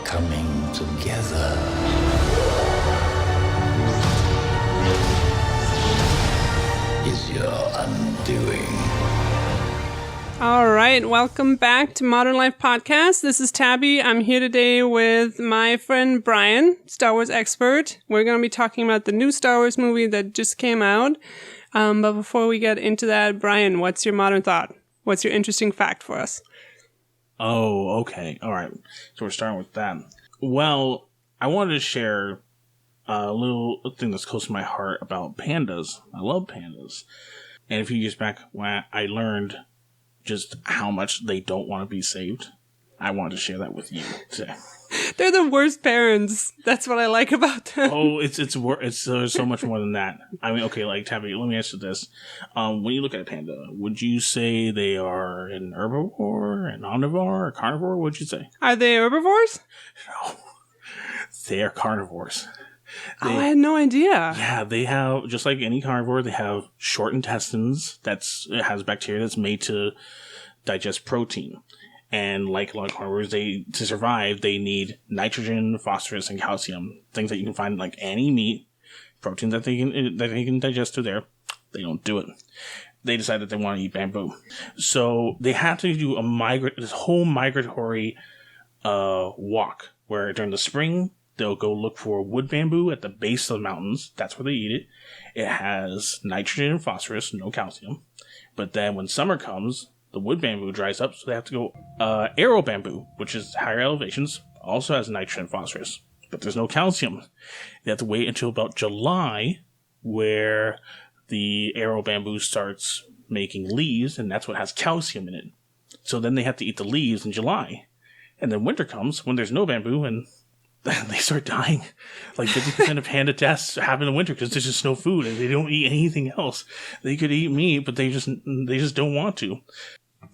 coming together. Is your undoing. All right, welcome back to Modern Life Podcast. This is Tabby. I'm here today with my friend Brian, Star Wars expert. We're going to be talking about the new Star Wars movie that just came out. But before we get into that, Brian, what's your modern thought? What's your interesting fact for us? Oh, okay. All right. So we're starting with that. Well, I wanted to share a little thing that's close to my heart about pandas. I love pandas. And a few years back, when I learned just how much they don't want to be saved, I wanted to share that with you today. They're the worst parents. That's what I like about them. Oh, it's so much more than that. I mean, okay, like Tabby, let me ask you this: when you look at a panda, would you say they are an herbivore, an omnivore, a carnivore? What'd you say? Are they herbivores? No, they are carnivores. I had no idea. Yeah, they have, just like any carnivore, they have short intestines. It has bacteria that's made to digest protein. And like a lot of carnivores, to survive, they need nitrogen, phosphorus, and calcium. Things that you can find in like any meat, proteins that they can digest through there. They don't do it. They decide that they want to eat bamboo. So they have to do this whole migratory walk, where during the spring, they'll go look for wood bamboo at the base of the mountains. That's where they eat it. It has nitrogen and phosphorus, no calcium. But then when summer comes, the wood bamboo dries up, so they have to go arrow bamboo, which is higher elevations, also has nitrogen and phosphorus, but there's no calcium. They have to wait until about July, where the arrow bamboo starts making leaves, and that's what has calcium in it. So then they have to eat the leaves in July. And then winter comes, when there's no bamboo, and they start dying. Like 50% of panda deaths happen in winter because there's just no food and they don't eat anything else. They could eat meat, but they just don't want to.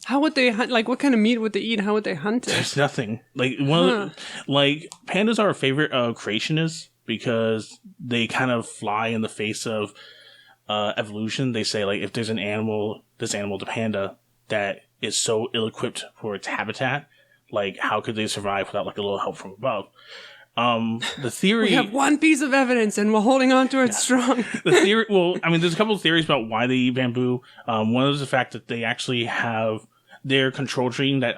How would they hunt? Like, what kind of meat would they eat? How would they hunt it? There's nothing. Like pandas are our favorite creationists because they kind of fly in the face of evolution. They say, like, if there's this animal, the panda, that is so ill-equipped for its habitat, like, how could they survive without like a little help from above? The theory... We have one piece of evidence and we're holding on to it strong. The theory... Well, I mean, there's a couple of theories about why they eat bamboo. One is the fact that they actually have their control gene that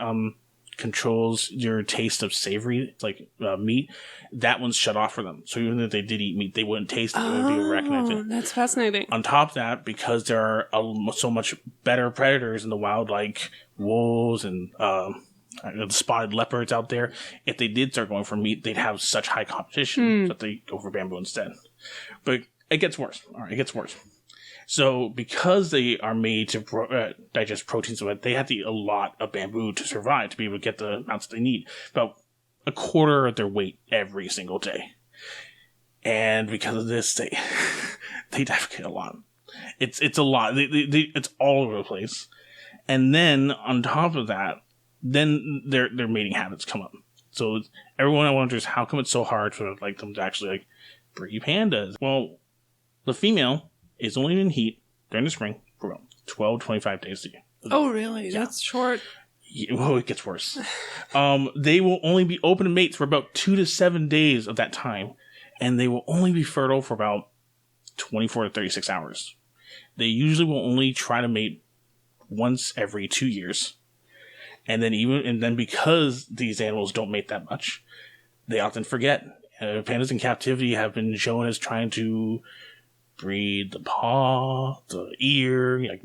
controls your taste of savory, like meat. That one's shut off for them. So even if they did eat meat, they wouldn't taste it. They wouldn't be able to recognize it. That's fascinating. On top of that, because there are so much better predators in the wild, like wolves and... the spotted leopards out there, if they did start going for meat, they'd have such high competition that they go for bamboo instead. But it gets worse. All right, it gets worse. So because they are made to digest proteins, so they have to eat a lot of bamboo to survive, to be able to get the amounts that they need. About a quarter of their weight every single day. And because of this, they defecate a lot. It's a lot. It's all over the place. And then on top of that, then their mating habits come up. So everyone wonders, how come it's so hard for like them to actually like breed pandas? Well, the female is only in heat during the spring for about 12 to 25 days a year. Oh, really? Yeah. That's short. Yeah, well, it gets worse. They will only be open to mates for about 2 to 7 days of that time, and they will only be fertile for about 24 to 36 hours. They usually will only try to mate once every 2 years. And then because these animals don't mate that much, they often forget. Pandas in captivity have been shown as trying to breed the paw, the ear. Like,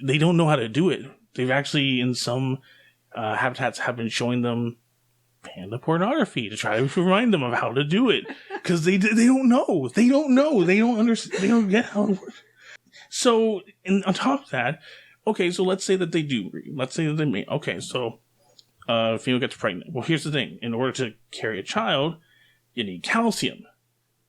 they don't know how to do it. They've actually, in some habitats, have been showing them panda pornography to try to remind them of how to do it, because they don't know. They don't know. They don't understand. They don't get how it works. So, on top of that. Okay, so let's say that they do breed. Let's say that they mate. Okay, so a female gets pregnant. Well, here's the thing. In order to carry a child, you need calcium.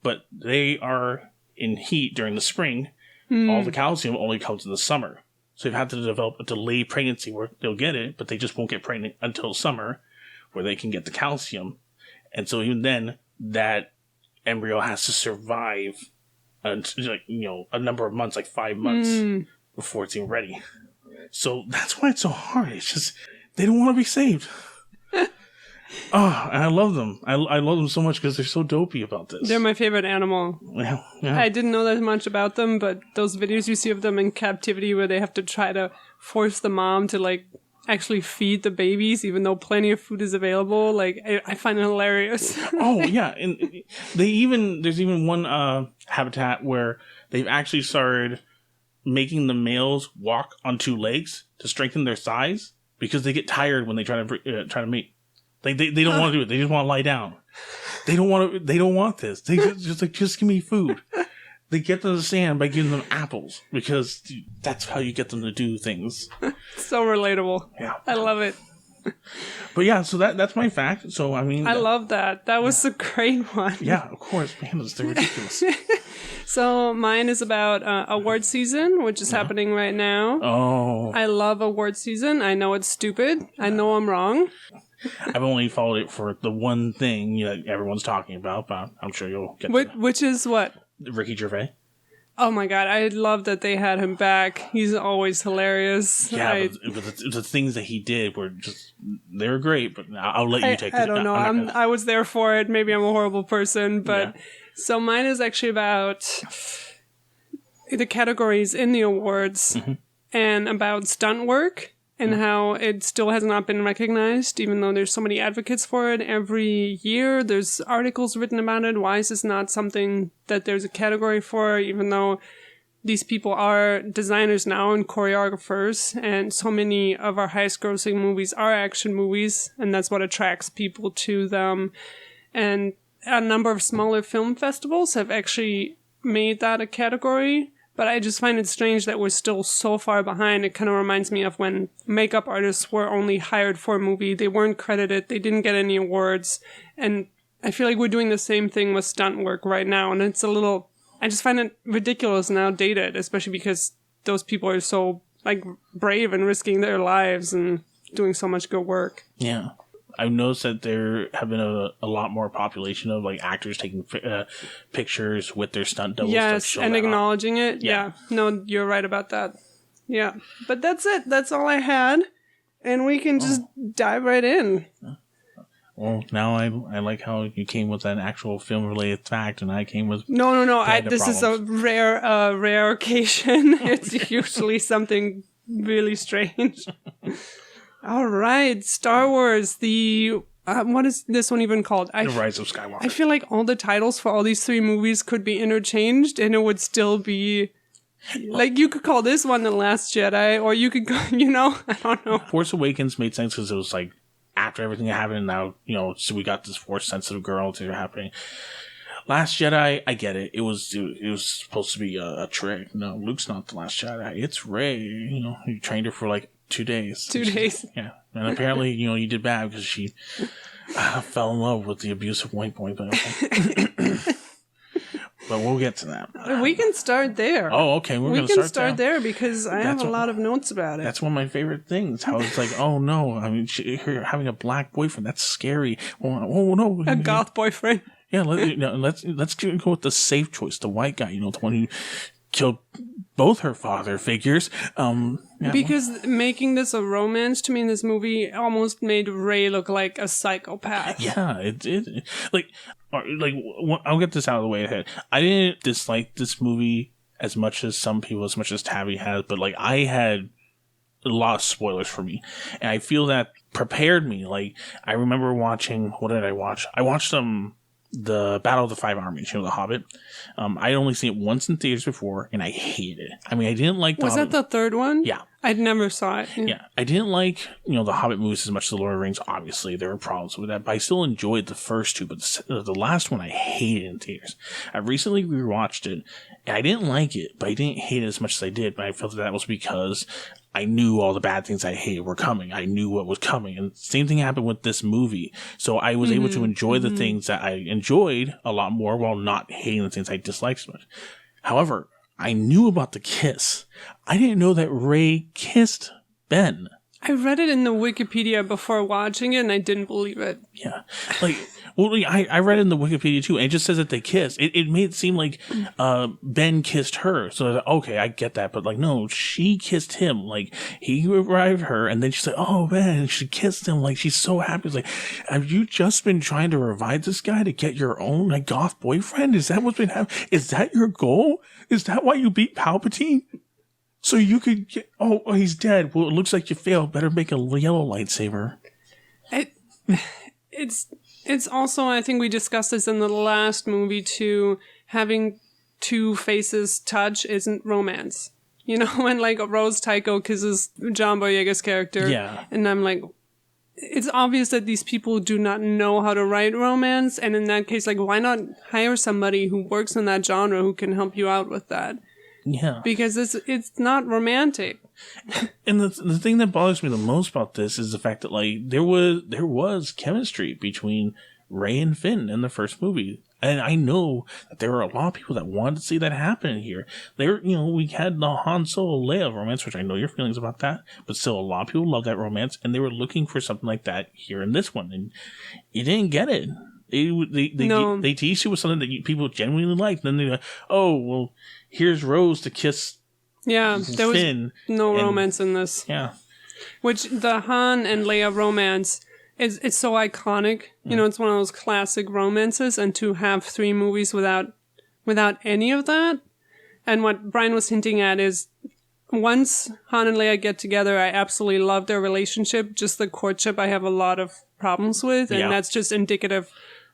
But they are in heat during the spring. All the calcium only comes in the summer. So you've had to develop a delayed pregnancy where they'll get it, but they just won't get pregnant until summer, where they can get the calcium. And so even then, that embryo has to survive a number of months, like 5 months, before it's even ready. So that's why it's so hard. It's just, they don't want to be saved. Oh, and I love them. I love them so much because they're so dopey about this. They're my favorite animal. Yeah, yeah. I didn't know that much about them, but those videos you see of them in captivity where they have to try to force the mom to like actually feed the babies even though plenty of food is available, like I find it hilarious. Oh yeah, and there's even one habitat where they've actually started making the males walk on two legs to strengthen their thighs because they get tired when they try to mate. Like they don't want to do it. They just want to lie down. They don't want this. They just give me food. They get them to stand by giving them apples because that's how you get them to do things. So relatable. Yeah. I love it. But yeah, so that's my fact. So I mean, I love that. That was a great one. Yeah, of course, pandas, they're ridiculous. So mine is about award season, which is happening right now. Oh. I love award season. I know it's stupid. I know I'm wrong. I've only followed it for the one thing that everyone's talking about, but I'm sure you'll get to Which is what? Ricky Gervais. Oh my god, I love that they had him back. He's always hilarious. Yeah, but the things that he did were they were great, but I'll let you take it. I don't know. I was there for it. Maybe I'm a horrible person, but... Yeah. So mine is actually about the categories in the awards and about stunt work and how it still has not been recognized, even though there's so many advocates for it. Every year there's articles written about it. Why is this not something that there's a category for, even though these people are designers now and choreographers, and so many of our highest grossing movies are action movies, and that's what attracts people to them. And a number of smaller film festivals have actually made that a category, but I just find it strange that we're still so far behind. It kind of reminds me of when makeup artists were only hired for a movie. They weren't credited. They didn't get any awards. And I feel like we're doing the same thing with stunt work right now. And it's I just find it ridiculous and outdated, especially because those people are so like brave and risking their lives and doing so much good work. Yeah. I've noticed that there have been a lot more population of like actors taking pictures with their stunt doubles. Yes, and acknowledging it. Yeah. No, you're right about that. Yeah. But that's it. That's all I had. And we can just dive right in. Well, now I like how you came with an actual film-related fact, and I came with... No. This is a rare occasion. It's usually something really strange. All right, Star Wars, what is this one even called? The Rise of Skywalker. I feel like all the titles for all these three movies could be interchanged, and it would still be... Like, you could call this one The Last Jedi, or you could go, I don't know. Force Awakens made sense because it was like, after everything that happened, now, so we got this Force-sensitive girl to happening. Last Jedi, I get it. It was supposed to be a trick. No, Luke's not the Last Jedi. It's Rey. You trained her for like 2 days. 2 days. Yeah. And apparently, you did bad because she fell in love with the abusive white boy. But, but we'll get to that. We can start there. Oh, okay. We can start there because I have a lot of notes about it. That's one of my favorite things. How it's like, oh no, I mean, her having a black boyfriend, that's scary. Oh no. A goth boyfriend. Yeah, let's go with the safe choice, the white guy, the one who killed both her father figures. Because making this a romance to me in this movie almost made Rey look like a psychopath. Yeah, I'll get this out of the way ahead. I didn't dislike this movie as much as some people, as much as Tabby has, but like I had a lot of spoilers for me, and I feel that prepared me. Like I remember watching, what did I watch? I watched the Battle of the Five Armies, The Hobbit. I'd only seen it once in theaters before, and I hated it. I mean, I didn't like Was that the third one? Yeah. I'd never saw it. Yeah. I didn't like, the Hobbit movies as much as the Lord of the Rings. Obviously, there were problems with that, but I still enjoyed the first two, but the last one I hated in theaters. I recently rewatched it, and I didn't like it, but I didn't hate it as much as I did, but I felt that was because I knew all the bad things I hated were coming. I knew what was coming. And the same thing happened with this movie. So I was able to enjoy the things that I enjoyed a lot more while not hating the things I disliked so much. However, I knew about the kiss. I didn't know that Rey kissed Ben. I read it in the Wikipedia before watching it, and I didn't believe it. Yeah. Like, well, I read it in the Wikipedia too, and it just says that they kissed. It made it seem like Ben kissed her. So, okay, I get that. But, like, no, she kissed him. Like, he revived her, and then she's like, oh, man, she kissed him. Like, she's so happy. It's like, have you just been trying to revive this guy to get your own, like, goth boyfriend? Is that what's been happening? Is that your goal? Is that why you beat Palpatine? So you could get, oh, he's dead. Well, it looks like you failed. Better make a yellow lightsaber. It's also, I think we discussed this in the last movie too, having two faces touch isn't romance. You know, when like Rose Tycho kisses John Boyega's character. Yeah. And I'm like, it's obvious that these people do not know how to write romance. And in that case, like, why not hire somebody who works in that genre who can help you out with that? Yeah. Because it's not romantic. And the thing that bothers me the most about this is the fact that, like, there was chemistry between Rey and Finn in the first movie. And I know that there were a lot of people that wanted to see that happen here. We had the Han Solo Leia romance, which I know your feelings about that, but still a lot of people love that romance, and they were looking for something like that here in this one, and you didn't get it. They teased you with something that people genuinely liked. Then they're like, oh, well, here's Rose to kiss there Finn. Was no romance in this. Yeah. Which the Han and Leia romance it's so iconic. You know, it's one of those classic romances, and to have 3 movies without any of that. And what Brian was hinting at is once Han and Leia get together, I absolutely love their relationship. Just the courtship I have a lot of problems with, and that's just indicative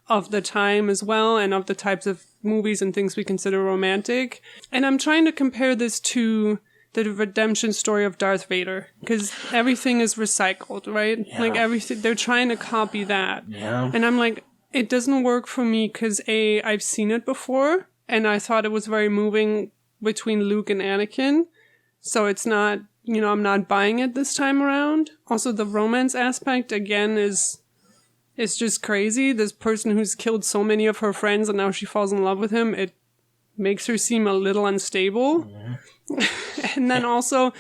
of the time as well, and of the types of movies and things we consider romantic. And I'm trying to compare this to the redemption story of Darth Vader, because everything is recycled, right? Yeah. Like everything, they're trying to copy that. Yeah. And I'm like, it doesn't work for me because I've seen it before, and I thought it was very moving between Luke and Anakin. So it's not, I'm not buying it this time around. Also, the romance aspect, again, it's just crazy. This person who's killed so many of her friends and now she falls in love with him, it makes her seem a little unstable. Mm-hmm. And then also,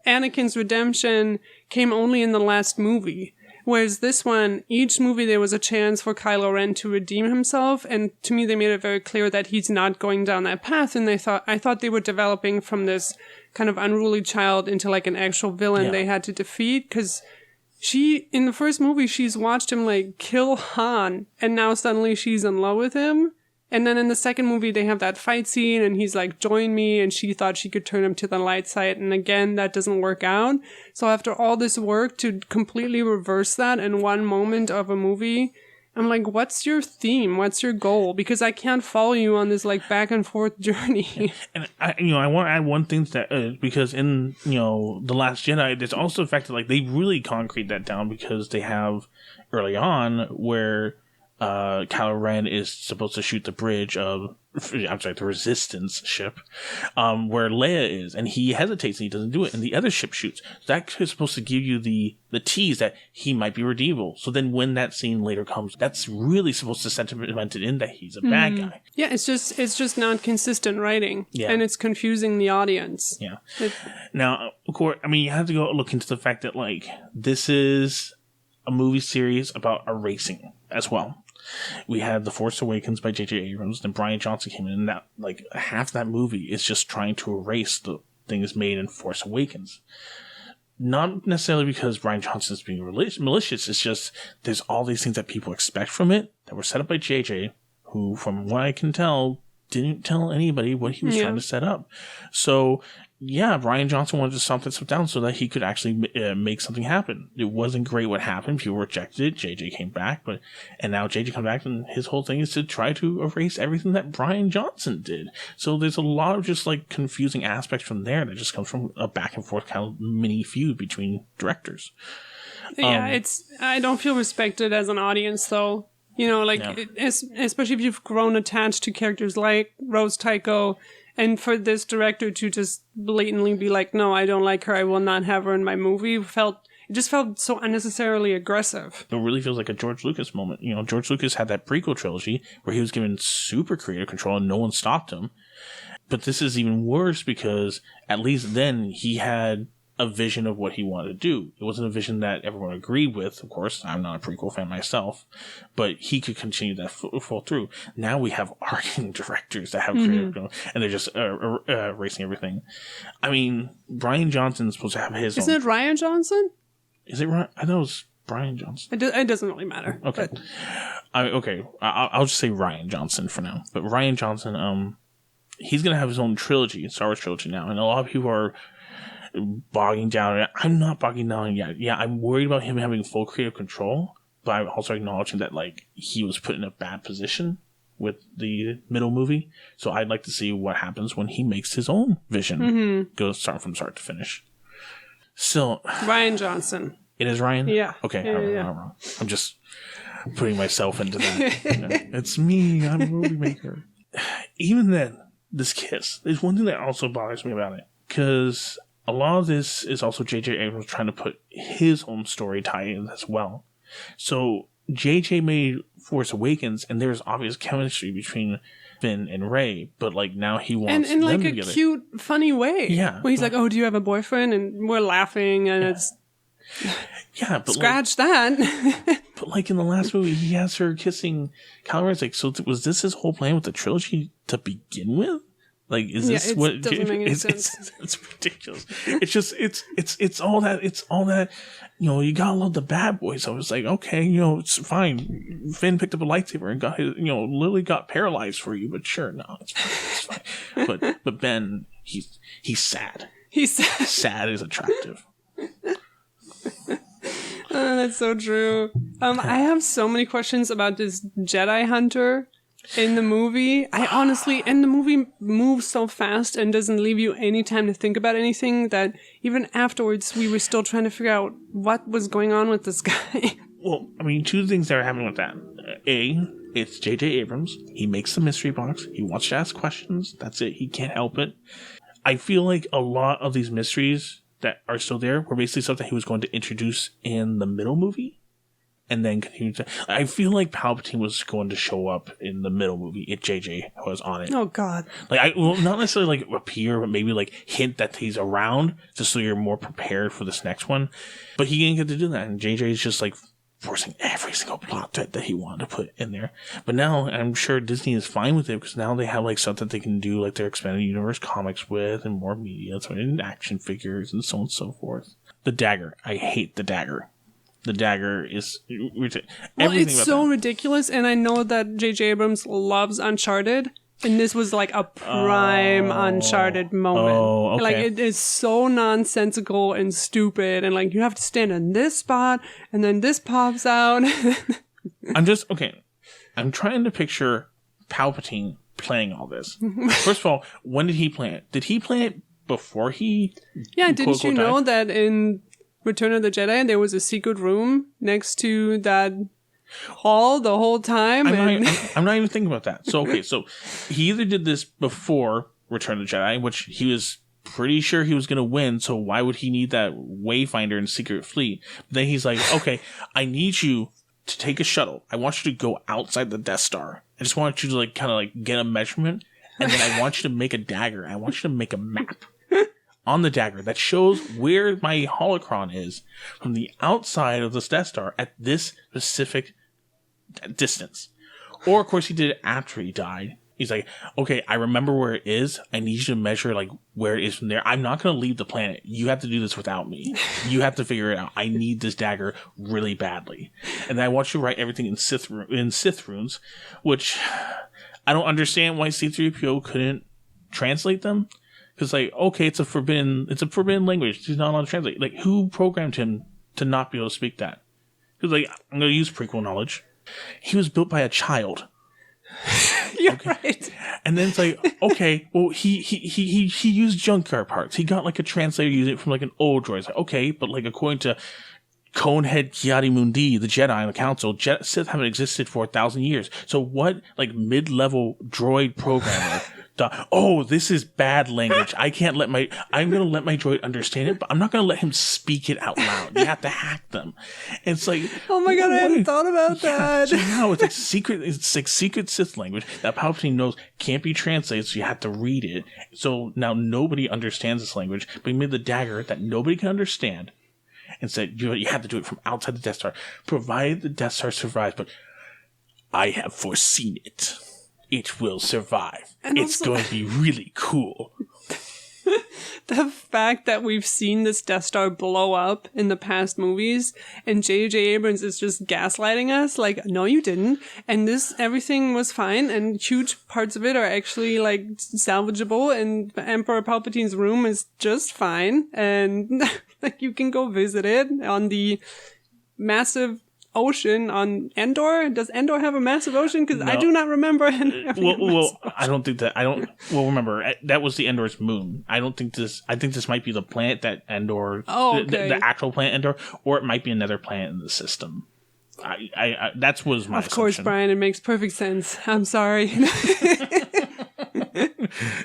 Anakin's redemption came only in the last movie. Whereas this one, each movie there was a chance for Kylo Ren to redeem himself, and to me they made it very clear that he's not going down that path, and I thought they were developing from this kind of unruly child into like an actual villain they had to defeat, because in the first movie, she's watched him like kill Han, and now suddenly she's in love with him. And then in the second movie, they have that fight scene, and he's like, join me, and she thought she could turn him to the light side, and again, that doesn't work out. So after all this work to completely reverse that in one moment of a movie, I'm like, what's your theme? What's your goal? Because I can't follow you on this like back and forth journey. And I want to add one thing to that, because in The Last Jedi, there's also the fact that like they really concrete that down, because they have early on where Kylo Ren is supposed to shoot the bridge of, the Resistance ship, where Leia is, and he hesitates and he doesn't do it, and the other ship shoots. So that is supposed to give you the tease that he might be redeemable. So then when that scene later comes, that's really supposed to sentiment it in that he's a bad guy. Yeah, it's just not consistent writing, and it's confusing the audience. Yeah. Now, of course, you have to go look into the fact that like this is a movie series about erasing as well. We had The Force Awakens by J.J. Abrams, and Brian Johnson came in, and that like half that movie is just trying to erase the things made in Force Awakens. Not necessarily because Brian Johnson is being malicious, it's just there's all these things that people expect from it that were set up by J.J., who, from what I can tell, didn't tell anybody what he was trying to set up. So, yeah, Brian Johnson wanted to stomp that stuff down so that he could actually make something happen. It wasn't great what happened. People rejected it. JJ came back, and now JJ comes back, and his whole thing is to try to erase everything that Brian Johnson did. So there's a lot of just like confusing aspects from there that just comes from a back and forth kind of mini feud between directors. Yeah, I don't feel respected as an audience though. Especially if you've grown attached to characters like Rose Tycho, and for this director to just blatantly be like, no, I don't like her, I will not have her in my movie, it just felt so unnecessarily aggressive. It really feels like a George Lucas moment. George Lucas had that prequel trilogy where he was given super creative control and no one stopped him. But this is even worse because at least then he had a vision of what he wanted to do. It wasn't a vision that everyone agreed with. Of course, I'm not a prequel fan myself, but he could continue that full through. Now we have arguing directors that have creative, and they're just erasing everything. I mean, Brian Johnson's supposed to have his Isn't it Ryan Johnson? Is it Ryan? I thought it was Brian Johnson. It doesn't really matter. Okay. I'll just say Ryan Johnson for now. But Ryan Johnson, he's going to have his own trilogy, Star Wars trilogy now. And a lot of people are bogging down. I'm not bogging down yet. Yeah, I'm worried about him having full creative control, but I'm also acknowledging that like he was put in a bad position with the middle movie. So I'd like to see what happens when he makes his own vision. Goes from start to finish. So Ryan Johnson. It is Ryan? Yeah. Okay, Yeah. I'm wrong. I'm just putting myself into that. It's me. I'm a movie maker. Even then, this kiss. There's one thing that also bothers me about it. Because a lot of this is also J.J. Abrams trying to put his own story tie-in as well. So J.J. made Force Awakens, and there's obvious chemistry between Finn and Rey, but like now he wants and in like them a together. cute, funny way. Yeah. Where he's like, "Oh, do you have a boyfriend?" And we're laughing, and it's Yeah, but scratch that. But like in the last movie, he has her kissing Kylo Ren. It's like, so was this his whole plan with the trilogy to begin with? Like, is this what? It doesn't make any sense. It's ridiculous. It's just it's all that. It's all that. You know, you gotta love the bad boys. So it's like, okay, you know, it's fine. Finn picked up a lightsaber and got his, you know, Lily got paralyzed for you, but sure, no, it's fine. But Ben, he's sad. He's sad. Sad is attractive. That's so true. I have so many questions about this Jedi Hunter in the movie. And the movie moves so fast and doesn't leave you any time to think about anything that even afterwards we were still trying to figure out what was going on with this guy. Well, I mean, two things that are happening with that. A, it's J.J. Abrams. He makes the mystery box. He wants to ask questions. That's it. He can't help it. I feel like a lot of these mysteries that are still there were basically something he was going to introduce in the middle movie and then continue to... I feel like Palpatine was going to show up in the middle movie if JJ was on it. Oh, God. Like, not necessarily like appear, but maybe like hint that he's around just so you're more prepared for this next one. But he didn't get to do that. And JJ is just like forcing every single plot that he wanted to put in there. But now I'm sure Disney is fine with it because now they have like stuff that they can do like their expanded universe comics with and more media, so and action figures and so on and so forth. The dagger. I hate the dagger. The dagger is It's so ridiculous, and I know that J.J. Abrams loves Uncharted, and this was like a prime Uncharted moment. Oh, okay. Like, it is so nonsensical and stupid, and like, you have to stand in this spot, and then this pops out. I'm trying to picture Palpatine playing all this. First of all, when did he plan it? Did he plan it before he... Yeah, didn't you know that in Return of the Jedi, there was a secret room next to that hall the whole time? I'm not even thinking about that. So, okay, so he either did this before Return of the Jedi, which he was pretty sure he was going to win, so why would he need that Wayfinder and Secret Fleet? But then he's like, okay, I need you to take a shuttle. I want you to go outside the Death Star. I just want you to like kind of like get a measurement, and then I want you to make a dagger. I want you to make a map on the dagger that shows where my holocron is from the outside of this Death Star at this specific distance. Or, of course, he did it after he died. He's like, okay, I remember where it is. I need you to measure like where it is from there. I'm not going to leave the planet. You have to do this without me. You have to figure it out. I need this dagger really badly. And then I want you to write everything in Sith runes, which I don't understand why C-3PO couldn't translate them. Because, like, okay, it's a forbidden language. He's not allowed to translate. Like, who programmed him to not be able to speak that? Because, like, I'm going to use prequel knowledge. He was built by a child. You're right. And then it's like, okay, well, he used junkyard parts. He got, like, a translator using it from, like, an old droid. It's like, okay, but, like, according to Conehead Ki-Adi-Mundi, the Jedi and the Council, Sith haven't existed for 1,000 years. So what, like, mid-level droid programmer oh, this is bad language. I'm going to let my droid understand it, but I'm not going to let him speak it out loud. You have to hack them. And it's like, oh my God, I hadn't thought about that. So now it's like secret Sith language that Palpatine knows can't be translated, so you have to read it. So now nobody understands this language, but he made the dagger that nobody can understand and said, you have to do it from outside the Death Star, provided the Death Star survives, but I have foreseen it. It will survive. And it's going to be really cool. The fact that we've seen this Death Star blow up in the past movies and J.J. Abrams is just gaslighting us, like, no, you didn't. And everything was fine, and huge parts of it are actually, like, salvageable, and Emperor Palpatine's room is just fine. And, like, you can go visit it on the massive ocean on Endor. Does Endor have a massive ocean? Because no. I do not remember. I don't think that. Remember, that was the Endor's moon. I think this might be the planet that Endor. Oh, okay. The actual planet Endor, or it might be another planet in the system. That was my. Of course, assumption. Brian. It makes perfect sense. I'm sorry.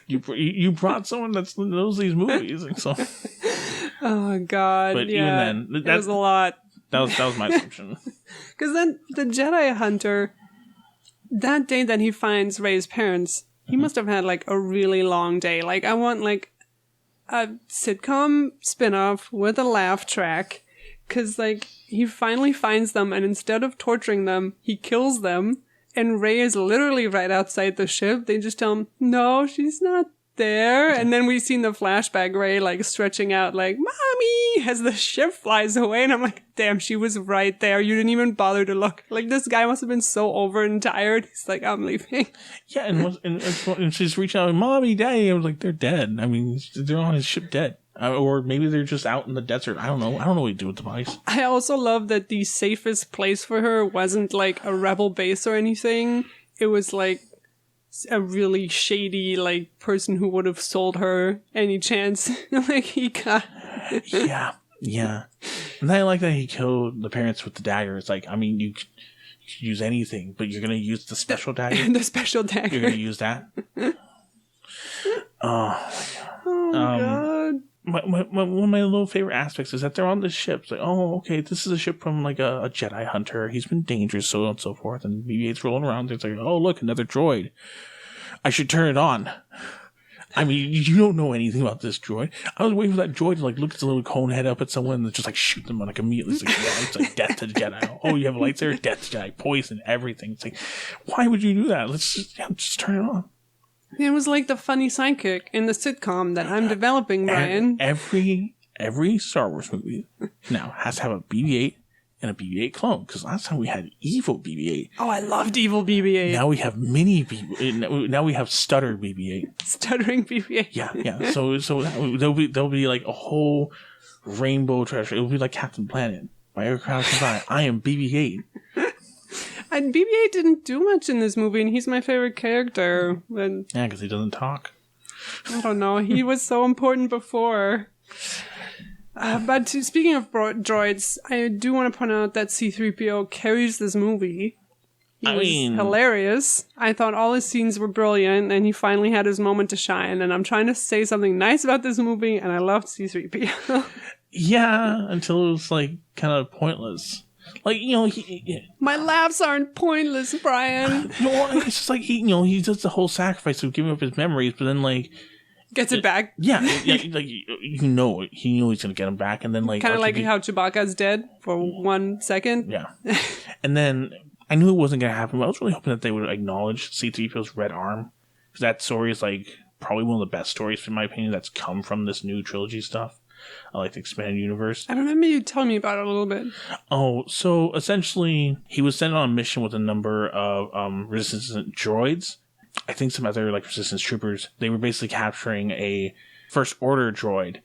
You brought someone that knows these movies, so. Oh God! But yeah, even then, that was a lot. That was my assumption. Because then the Jedi Hunter, that day that he finds Rey's parents, he must have had like a really long day. Like, I want like a sitcom spinoff with a laugh track. Because like he finally finds them, and instead of torturing them, he kills them. And Rey is literally right outside the ship. They just tell him, no, she's not there. And then we see in the flashback Rey like stretching out like, mommy, as the ship flies away. And I'm like, damn, she was right there. You didn't even bother to look. Like, this guy must have been so over and tired. He's like, I'm leaving. Yeah, and she's reaching out, mommy, daddy. I was like, they're dead. I mean, they're on his ship dead. Or maybe they're just out in the desert. I don't know what you do with the bodies. I also love that the safest place for her wasn't like a rebel base or anything. It was like a really shady like person who would have sold her any chance. Like, he got. yeah. And I like that he killed the parents with the dagger. It's like, I mean, you could use anything, but you're gonna use the special dagger. The special dagger. You're gonna use that. Oh God. One of my little favorite aspects is that they're on the ship. It's like, oh, okay, this is a ship from like a Jedi Hunter. He's been dangerous, so on and so forth. And BB-8's rolling around. It's like, oh, look, another droid. I should turn it on. I mean, you don't know anything about this droid. I was waiting for that droid to like look its little cone head up at someone and just like shoot them like immediately. It's like, yeah, it's like death to the Jedi. Oh, you have a lightsaber? Death to Jedi. Poison, everything. It's like, why would you do that? Let's just turn it on. It was like the funny sidekick in the sitcom that I'm developing, Brian. Every Star Wars movie now has to have a BB-8 and a BB-8 clone, because last time we had evil BB-8. Oh, I loved evil BB-8. Now we have mini BB-8. Now we have stutter BB-8. Stuttering BB-8. Yeah. So there'll be like a whole rainbow treasure. It'll be like Captain Planet. My aircraft combined. I am BB-8. And BB-8 didn't do much in this movie, and he's my favorite character. And yeah, because he doesn't talk. I don't know. He was so important before. But speaking of droids, I do want to point out that C-3PO carries this movie. He was hilarious. I thought all his scenes were brilliant, and he finally had his moment to shine. And I'm trying to say something nice about this movie, and I loved C-3PO. Yeah, until it was like kind of pointless. Like, you know, my laughs aren't pointless, Brian. No, it's just like he does the whole sacrifice of giving up his memories, but then like gets it back. Yeah, like he knew he's gonna get him back, and then like kind of like how Chewbacca's dead for 1 second. Yeah, and then I knew it wasn't gonna happen, but I was really hoping that they would acknowledge C-3PO's red arm, because that story is like probably one of the best stories, in my opinion, that's come from this new trilogy stuff. I like the expanded universe. I remember you telling me about it a little bit. Oh, so essentially, he was sent on a mission with a number of resistance droids. I think some other like resistance troopers. They were basically capturing a First Order droid,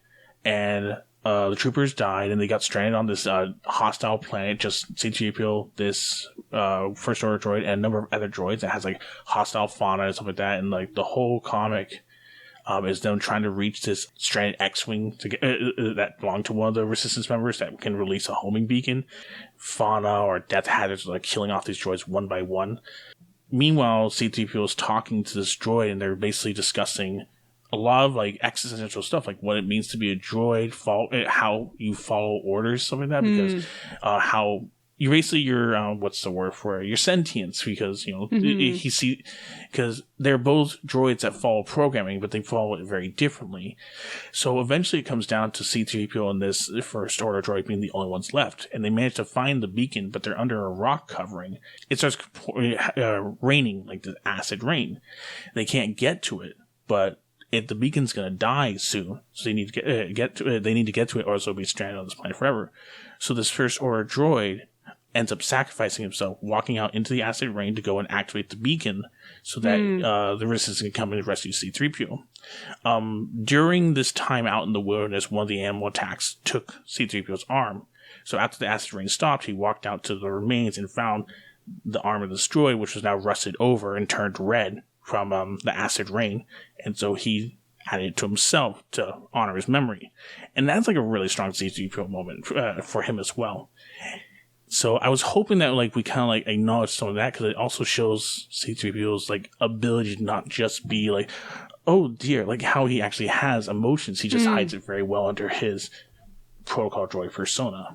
and the troopers died, and they got stranded on this hostile planet. Just C-3PO, this First Order droid, and a number of other droids that has like hostile fauna and stuff like that. And like the whole comic is them trying to reach this stranded X-Wing to get, that belonged to one of the Resistance members that can release a homing beacon. Fauna or death hazards are like killing off these droids one by one. meanwhile, C-3PO is talking to this droid, and they're basically discussing a lot of like existential stuff, like what it means to be a droid, how you follow orders, something like that, because how you basically your what's the word for it? Your sentience, because because they're both droids that follow programming, but they follow it very differently. So eventually, it comes down to C-3PO and this first order droid being the only ones left, and they manage to find the beacon, but they're under a rock covering. It starts raining, like the acid rain. They can't get to it, but the beacon's gonna die soon, so they need to get to it. They need to get to it, or else they'll be stranded on this planet forever. So this first order droid ends up sacrificing himself, walking out into the acid rain to go and activate the beacon, so that the resistance can come and rescue C-3PO. During this time out in the wilderness, one of the animal attacks took C-3PO's arm. So after the acid rain stopped, he walked out to the remains and found the arm of this droid, which was now rusted over and turned red from the acid rain, and so he added it to himself to honor his memory. And that's like a really strong C-3PO moment for him as well. So I was hoping that like we kind of like acknowledge some of that, because it also shows C-3PO's like ability to not just be like, oh dear, like how he actually has emotions. He just hides it very well under his protocol droid persona.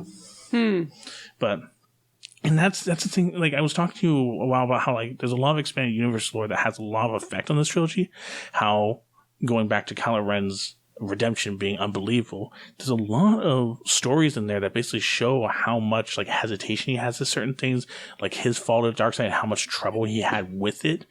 But and that's the thing. Like I was talking to you a while about how like there's a lot of expanded universe lore that has a lot of effect on this trilogy. How going back to Kylo Ren's redemption being unbelievable, there's a lot of stories in there that basically show how much like hesitation he has to certain things, like his fall to the dark side and how much trouble he had with it.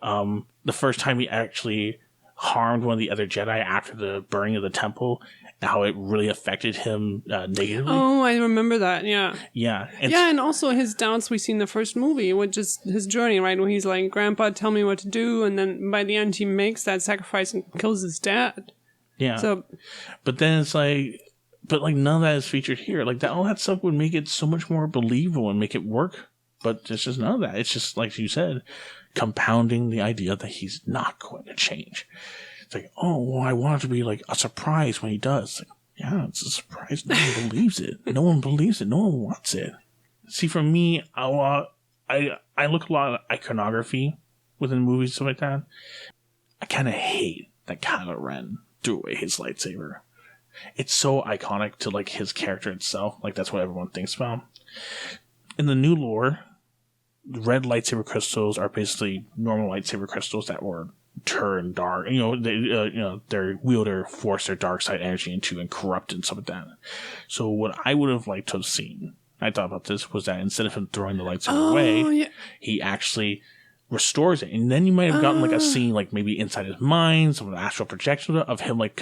The first time he actually harmed one of the other Jedi after the burning of the temple, how it really affected him negatively. Oh, I remember that. Yeah. Yeah. And also his doubts we see in the first movie, which is his journey, right? Where he's like, Grandpa, tell me what to do. And then by the end, he makes that sacrifice and kills his dad. Yeah. So, but then it's like, none of that is featured here. Like all that stuff would make it so much more believable and make it work. But there's just none of that. It's just, like you said, compounding the idea that he's not going to change. It's like, oh, well, I want it to be like a surprise when he does. Like, yeah, it's a surprise. No one believes it. No one believes it. No one wants it. See, for me, I look a lot at iconography within movies, stuff like that. I kind of hate that Kylo Ren threw away his lightsaber. It's so iconic to like his character itself. Like that's what everyone thinks about. In the new lore, red lightsaber crystals are basically normal lightsaber crystals that were turned dark. Their wielder forced their dark side energy into and corrupted and stuff like that. So what I would have liked to have seen, I thought about this, was that instead of him throwing the lightsaber away, he actually restores it. And then you might have gotten like a scene like maybe inside his mind, some of the astral projection of him like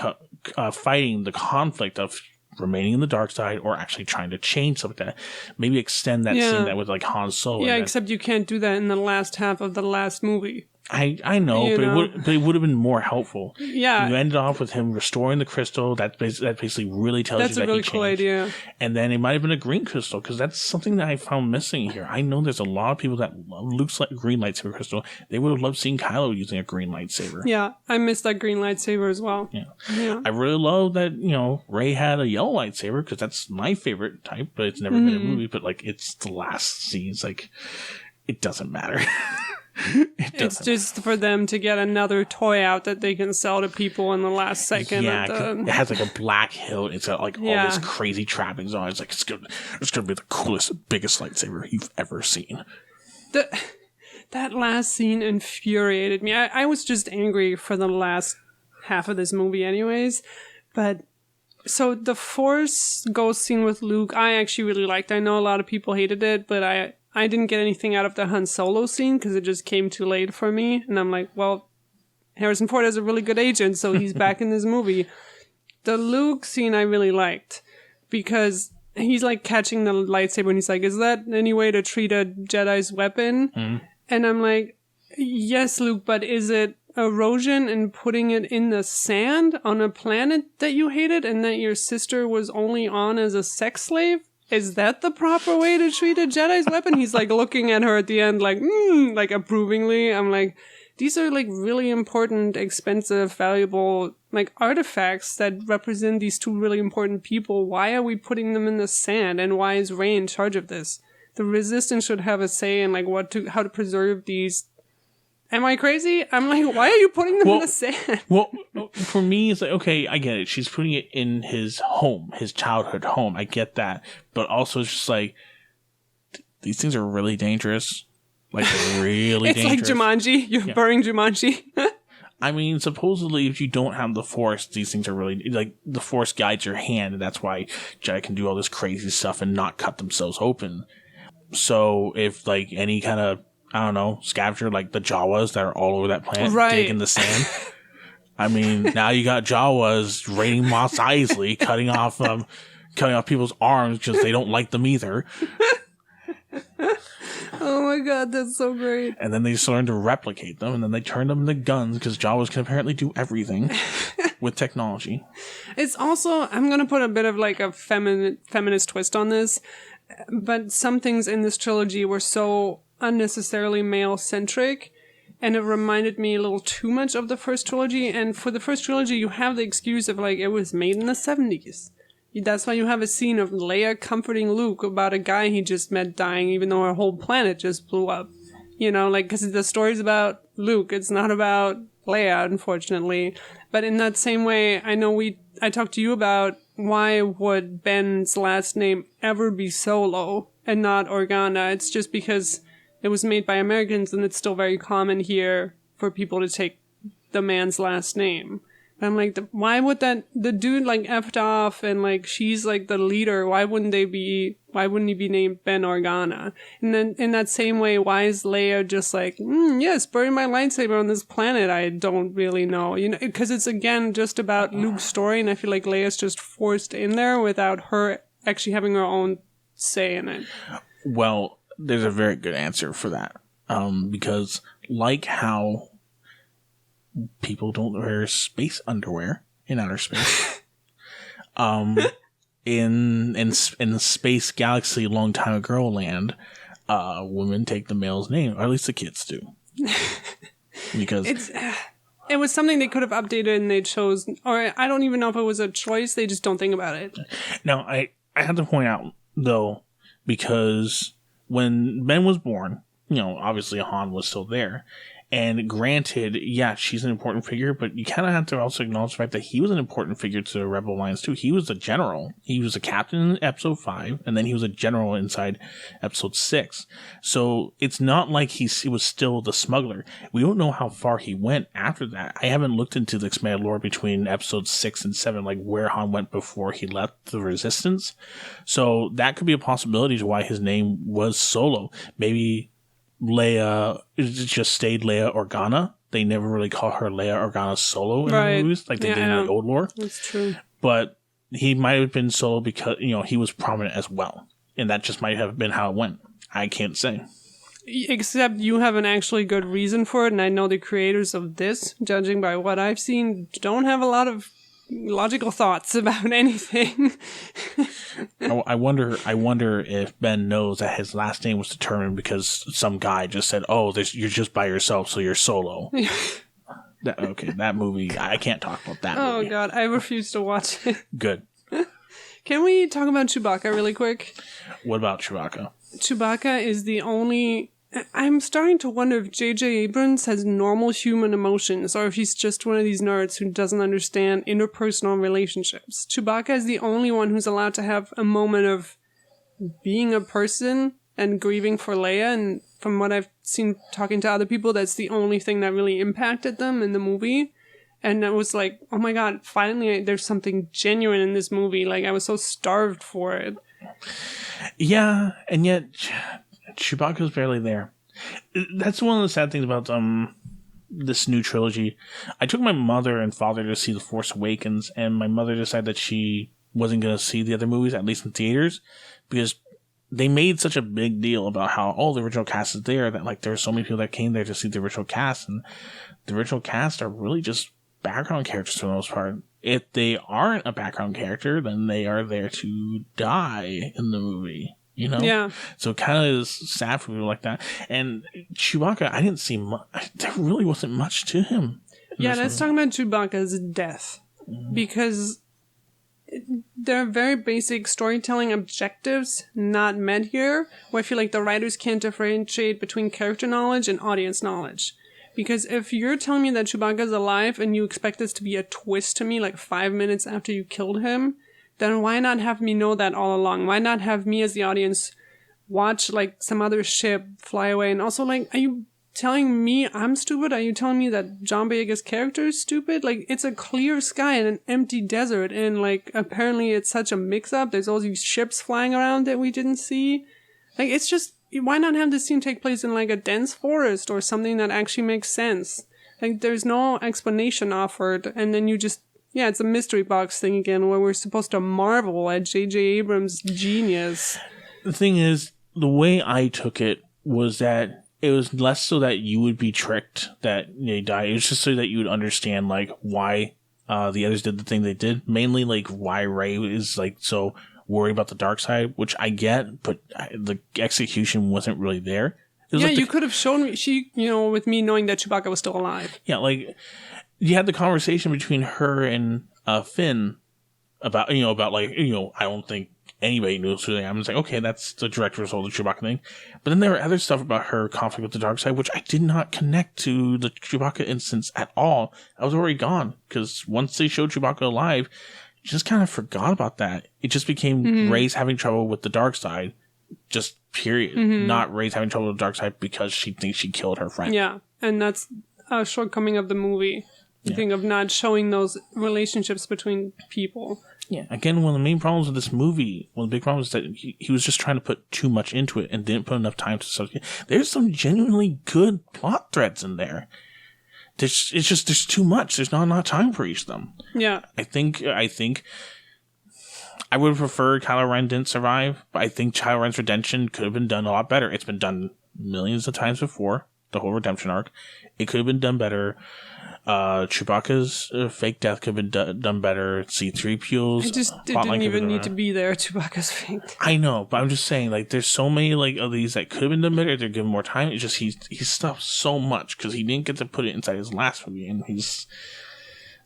fighting the conflict of remaining in the dark side or actually trying to change something like that. Maybe extend that scene that with like Han Solo. Yeah, except you can't do that in the last half of the last movie. I know, but it would have been more helpful. Yeah. You ended off with him restoring the crystal. That basically really tells you that he changed. That's a really cool idea. And then it might have been a green crystal, because that's something that I found missing here. I know there's a lot of people that love Luke's green lightsaber crystal. They would have loved seeing Kylo using a green lightsaber. Yeah, I missed that green lightsaber as well. Yeah. I really love that, Rey had a yellow lightsaber, because that's my favorite type, but it's never been a movie. But like, it's the last scene. It's like, it doesn't matter. It's just for them to get another toy out that they can sell to people in the last second. Yeah, it has like a black hilt. It's got like all this crazy trappings on it. It's like it's gonna be the coolest, biggest lightsaber you've ever seen. That last scene infuriated me. I was just angry for the last half of this movie anyways. But so the Force Ghost scene with Luke, I actually really liked. I know a lot of people hated it, but I didn't get anything out of the Han Solo scene because it just came too late for me. And I'm like, well, Harrison Ford is a really good agent, so he's back in this movie. The Luke scene I really liked because he's like catching the lightsaber and he's like, is that any way to treat a Jedi's weapon? Mm. And I'm like, yes, Luke, but is it erosion and putting it in the sand on a planet that you hated and that your sister was only on as a sex slave? Is that the proper way to treat a Jedi's weapon? He's like looking at her at the end like, like approvingly. I'm like, these are like really important, expensive, valuable like artifacts that represent these two really important people. Why are we putting them in the sand? And why is Rey in charge of this? The Resistance should have a say in like how to preserve these Am I crazy? I'm like, why are you putting them in the sand? Well, for me, it's like, okay, I get it. She's putting it in his home, his childhood home. I get that. But also, it's just like, these things are really dangerous. Like, really it's dangerous. It's like Jumanji. You're burying Jumanji. I mean, supposedly, if you don't have the Force, these things are really, like, the Force guides your hand, and that's why Jedi can do all this crazy stuff and not cut themselves open. So, if, like, any kind of, I don't know, scavenger, like the Jawas that are all over that planet, dig in the sand. I mean, now you got Jawas raiding Mos Eisley, cutting off people's arms because they don't like them either. Oh my god, that's so great. And then they just learn to replicate them, and then they turn them into guns because Jawas can apparently do everything with technology. It's also, I'm going to put a bit of like a feminist twist on this, but some things in this trilogy were so unnecessarily male-centric, and it reminded me a little too much of the first trilogy. And for the first trilogy, you have the excuse of like, it was made in the 70s. That's why you have a scene of Leia comforting Luke about a guy he just met dying, even though our whole planet just blew up. You know, like, because the story's about Luke, it's not about Leia, unfortunately. But in that same way, I know I talked to you about why would Ben's last name ever be Solo and not Organa. It's just because it was made by Americans, and it's still very common here for people to take the man's last name. And I'm like, why would the dude like effed off and like she's like the leader? Why wouldn't he be named Ben Organa? And then in that same way, why is Leia just like, yes, burn my lightsaber on this planet? I don't really know, you know, because it's again just about Luke's story, and I feel like Leia's just forced in there without her actually having her own say in it. Well, there's a very good answer for that, because like how people don't wear space underwear in outer space. In space galaxy, a long time ago land, women take the male's name, or at least the kids do. Because it was something they could have updated, and they chose, or I don't even know if it was a choice. They just don't think about it. Now, I have to point out though, because when Ben was born, you know, obviously Han was still there. And granted, yeah, she's an important figure, but you kind of have to also acknowledge the fact that he was an important figure to the Rebel Alliance too. He was a general. He was a captain in episode 5, and then he was a general inside episode 6. So it's not like he was still the smuggler. We don't know how far he went after that. I haven't looked into the expanded lore between episodes 6 and 7, like where Han went before he left the Resistance. So that could be a possibility to why his name was Solo. Maybe Leia, it just stayed Leia Organa. They never really call her Leia Organa Solo in the movies, like they did in the old lore. That's true. But he might have been Solo because, you know, he was prominent as well. And that just might have been how it went. I can't say. Except you have an actually good reason for it, and I know the creators of this, judging by what I've seen, don't have a lot of logical thoughts about anything. I wonder if Ben knows that his last name was determined because some guy just said, "Oh, you're just by yourself, so you're Solo." That movie, I can't talk about that. Oh movie. God, I refuse to watch it. Good. Can we talk about Chewbacca really quick? What about Chewbacca? Chewbacca is the only. I'm starting to wonder if J.J. Abrams has normal human emotions, or if he's just one of these nerds who doesn't understand interpersonal relationships. Chewbacca is the only one who's allowed to have a moment of being a person and grieving for Leia, and from what I've seen talking to other people, that's the only thing that really impacted them in the movie. And I was like, oh my God, finally there's something genuine in this movie. Like, I was so starved for it. Yeah, and yet Chewbacca's barely there. That's one of the sad things about this new trilogy. I took my mother and father to see The Force Awakens, and my mother decided that she wasn't going to see the other movies, at least in theaters, because they made such a big deal about how, the original cast is there, that like there were so many people that came there to see the original cast, and the original cast are really just background characters for the most part. If they aren't a background character, then they are there to die in the movie. You know? Yeah. So it kind of is sad for people like that. And Chewbacca, I didn't see much. There really wasn't much to him. Yeah, let's talk about Chewbacca's death. Mm-hmm. Because there are very basic storytelling objectives not met here, where I feel like the writers can't differentiate between character knowledge and audience knowledge. Because if you're telling me that Chewbacca's alive and you expect this to be a twist to me like 5 minutes after you killed him, then why not have me know that all along? Why not have me as the audience watch like some other ship fly away? And also, like, are you telling me I'm stupid? Are you telling me that John Boyega's character is stupid? Like, it's a clear sky and an empty desert, and like apparently it's such a mix-up. There's all these ships flying around that we didn't see. Like, it's just, why not have this scene take place in like a dense forest or something that actually makes sense? Like, there's no explanation offered, and then you just, yeah, it's a mystery box thing again where we're supposed to marvel at J.J. Abrams' genius. The thing is, the way I took it was that it was less so that you would be tricked that they died. It was just so that you would understand, like, why the others did the thing they did. Mainly, like, why Rey is, like, so worried about the dark side, which I get, but the execution wasn't really there. It was Yeah, like you could have shown me, with me knowing that Chewbacca was still alive. Yeah, like, you had the conversation between her and Finn about, I don't think anybody knows who they are. I'm just like, okay, that's the direct result of the Chewbacca thing. But then there were other stuff about her conflict with the dark side, which I did not connect to the Chewbacca instance at all. I was already gone, because once they showed Chewbacca alive, you just kind of forgot about that. It just became Rey's having trouble with the dark side, just period. Not Rey's having trouble with the dark side because she thinks she killed her friend. Yeah, and that's a shortcoming of the movie. The thing of not showing those relationships between people. Yeah, again, one of the main problems with this movie, one of the big problems is that he was just trying to put too much into it and didn't put enough time to... There's some genuinely good plot threads in there. There's too much. There's not enough time for each of them. Yeah. I think I would have preferred Kylo Ren didn't survive, but I think Kylo Ren's redemption could have been done a lot better. It's been done millions of times before, the whole redemption arc. It could have been done better. Chewbacca's fake death could have been done better. C-3PO's I just didn't even need to be there, Chewbacca's fake. I know, but I'm just saying, like, there's so many, like, of these that could have been done better. They're given more time. It's just, he's stuffed so much because he didn't get to put it inside his last movie, and he's,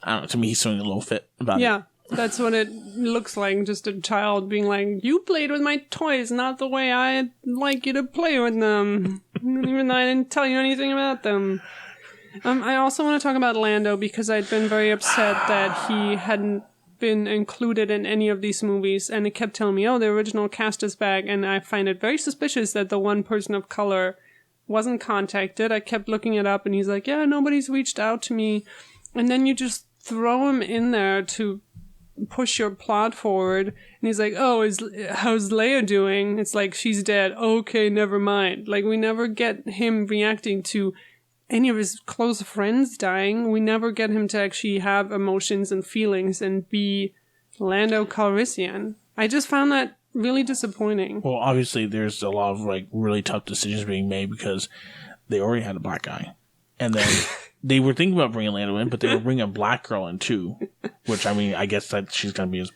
I don't know, to me, he's throwing a little fit about it. Yeah, that's what it looks like. Just a child being like, you played with my toys, not the way I'd like you to play with them. Even though I didn't tell you anything about them. I also want to talk about Lando because I'd been very upset that he hadn't been included in any of these movies, and it kept telling me, oh, the original cast is back, and I find it very suspicious that the one person of color wasn't contacted. I kept looking it up, and he's like, yeah, nobody's reached out to me. And then you just throw him in there to push your plot forward, and he's like, oh, how's Leia doing? It's like, she's dead. Okay, never mind. Like, we never get him reacting to any of his close friends dying. We never get him to actually have emotions and feelings and be Lando Calrissian. I just found that really disappointing. Well, obviously, there's a lot of, like, really tough decisions being made because they already had a black guy. And then they were thinking about bringing Lando in, but they were bringing a black girl in too. Which, I mean, I guess that she's going to be his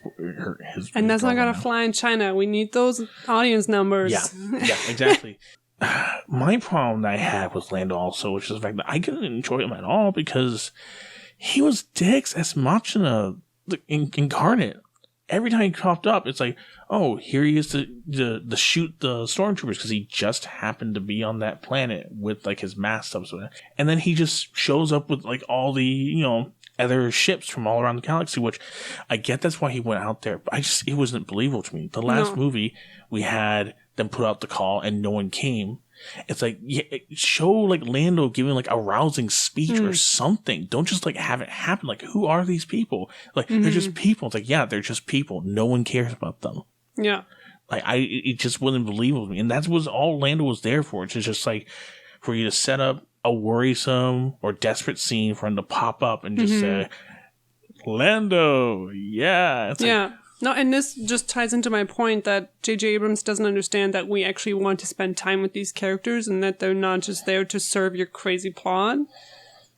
and that's not going to fly in China. We need those audience numbers. Yeah, exactly. My problem that I had with Lando also, which is the fact that I couldn't enjoy him at all because he was Deus Ex Machina incarnate. Every time he popped up, it's like, oh, here he is to shoot the stormtroopers because he just happened to be on that planet with like his mask stuff. And then he just shows up with like all the, other ships from all around the galaxy, which I get that's why he went out there. But it wasn't believable to me. The last movie, we had them put out the call and no one came. It's like, yeah, show like Lando giving like a rousing speech or something. Don't just like have it happen. Like, who are these people? Like, they're just people. It's like, yeah, they're just people. No one cares about them. Yeah. Like, it just wasn't believable to me. And that was all Lando was there for. It's just like for you to set up a worrisome or desperate scene for him to pop up and just say, Lando, yeah. It's yeah. No, and this just ties into my point that J.J. Abrams doesn't understand that we actually want to spend time with these characters and that they're not just there to serve your crazy plot.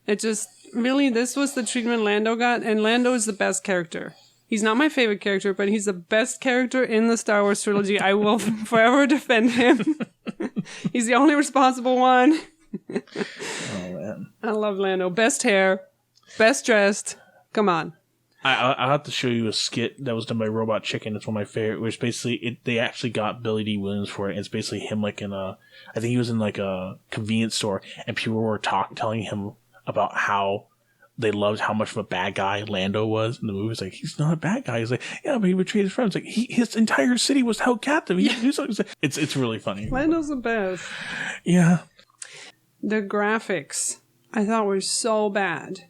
It just, really, this was the treatment Lando got, and Lando is the best character. He's not my favorite character, but he's the best character in the Star Wars trilogy. I will forever defend him. He's the only responsible one. Oh, man. I love Lando. Best hair, best dressed. Come on. I'll have to show you a skit that was done by Robot Chicken. It's one of my favorite. Which basically, they actually got Billy D. Williams for it. It's basically him like in I think he was in like a convenience store, and people were telling him about how they loved how much of a bad guy Lando was in the movie. It's like, he's not a bad guy. He's like, yeah, but he betrayed his friends. Like his entire city was held captive. He had to do something. It's really funny. Lando's the best. Yeah. The graphics I thought were so bad.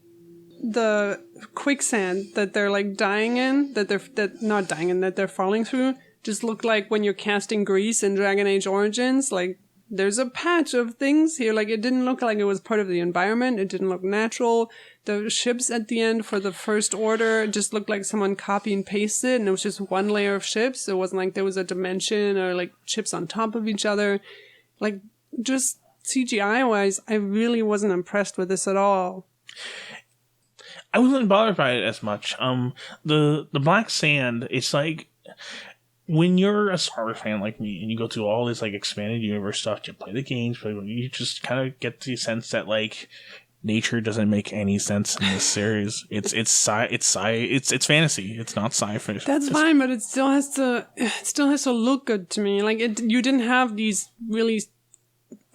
The quicksand that they're like dying in, that they're falling through, just looked like when you're casting grease in Dragon Age Origins. Like, there's a patch of things here. Like, it didn't look like it was part of the environment. It didn't look natural. The ships at the end for the First Order just looked like someone copy and pasted, and it was just one layer of ships. It wasn't like there was a dimension or like ships on top of each other. Like, just CGI-wise, I really wasn't impressed with this at all. I wasn't bothered by it as much. The black sand, it's like, when you're a Star Wars fan like me and you go through all this like expanded universe stuff, you play the games, but you just kind of get the sense that like nature doesn't make any sense in this series. It's fantasy. It's not sci-fi. That's fine, but it still has to look good to me. Like you didn't have these really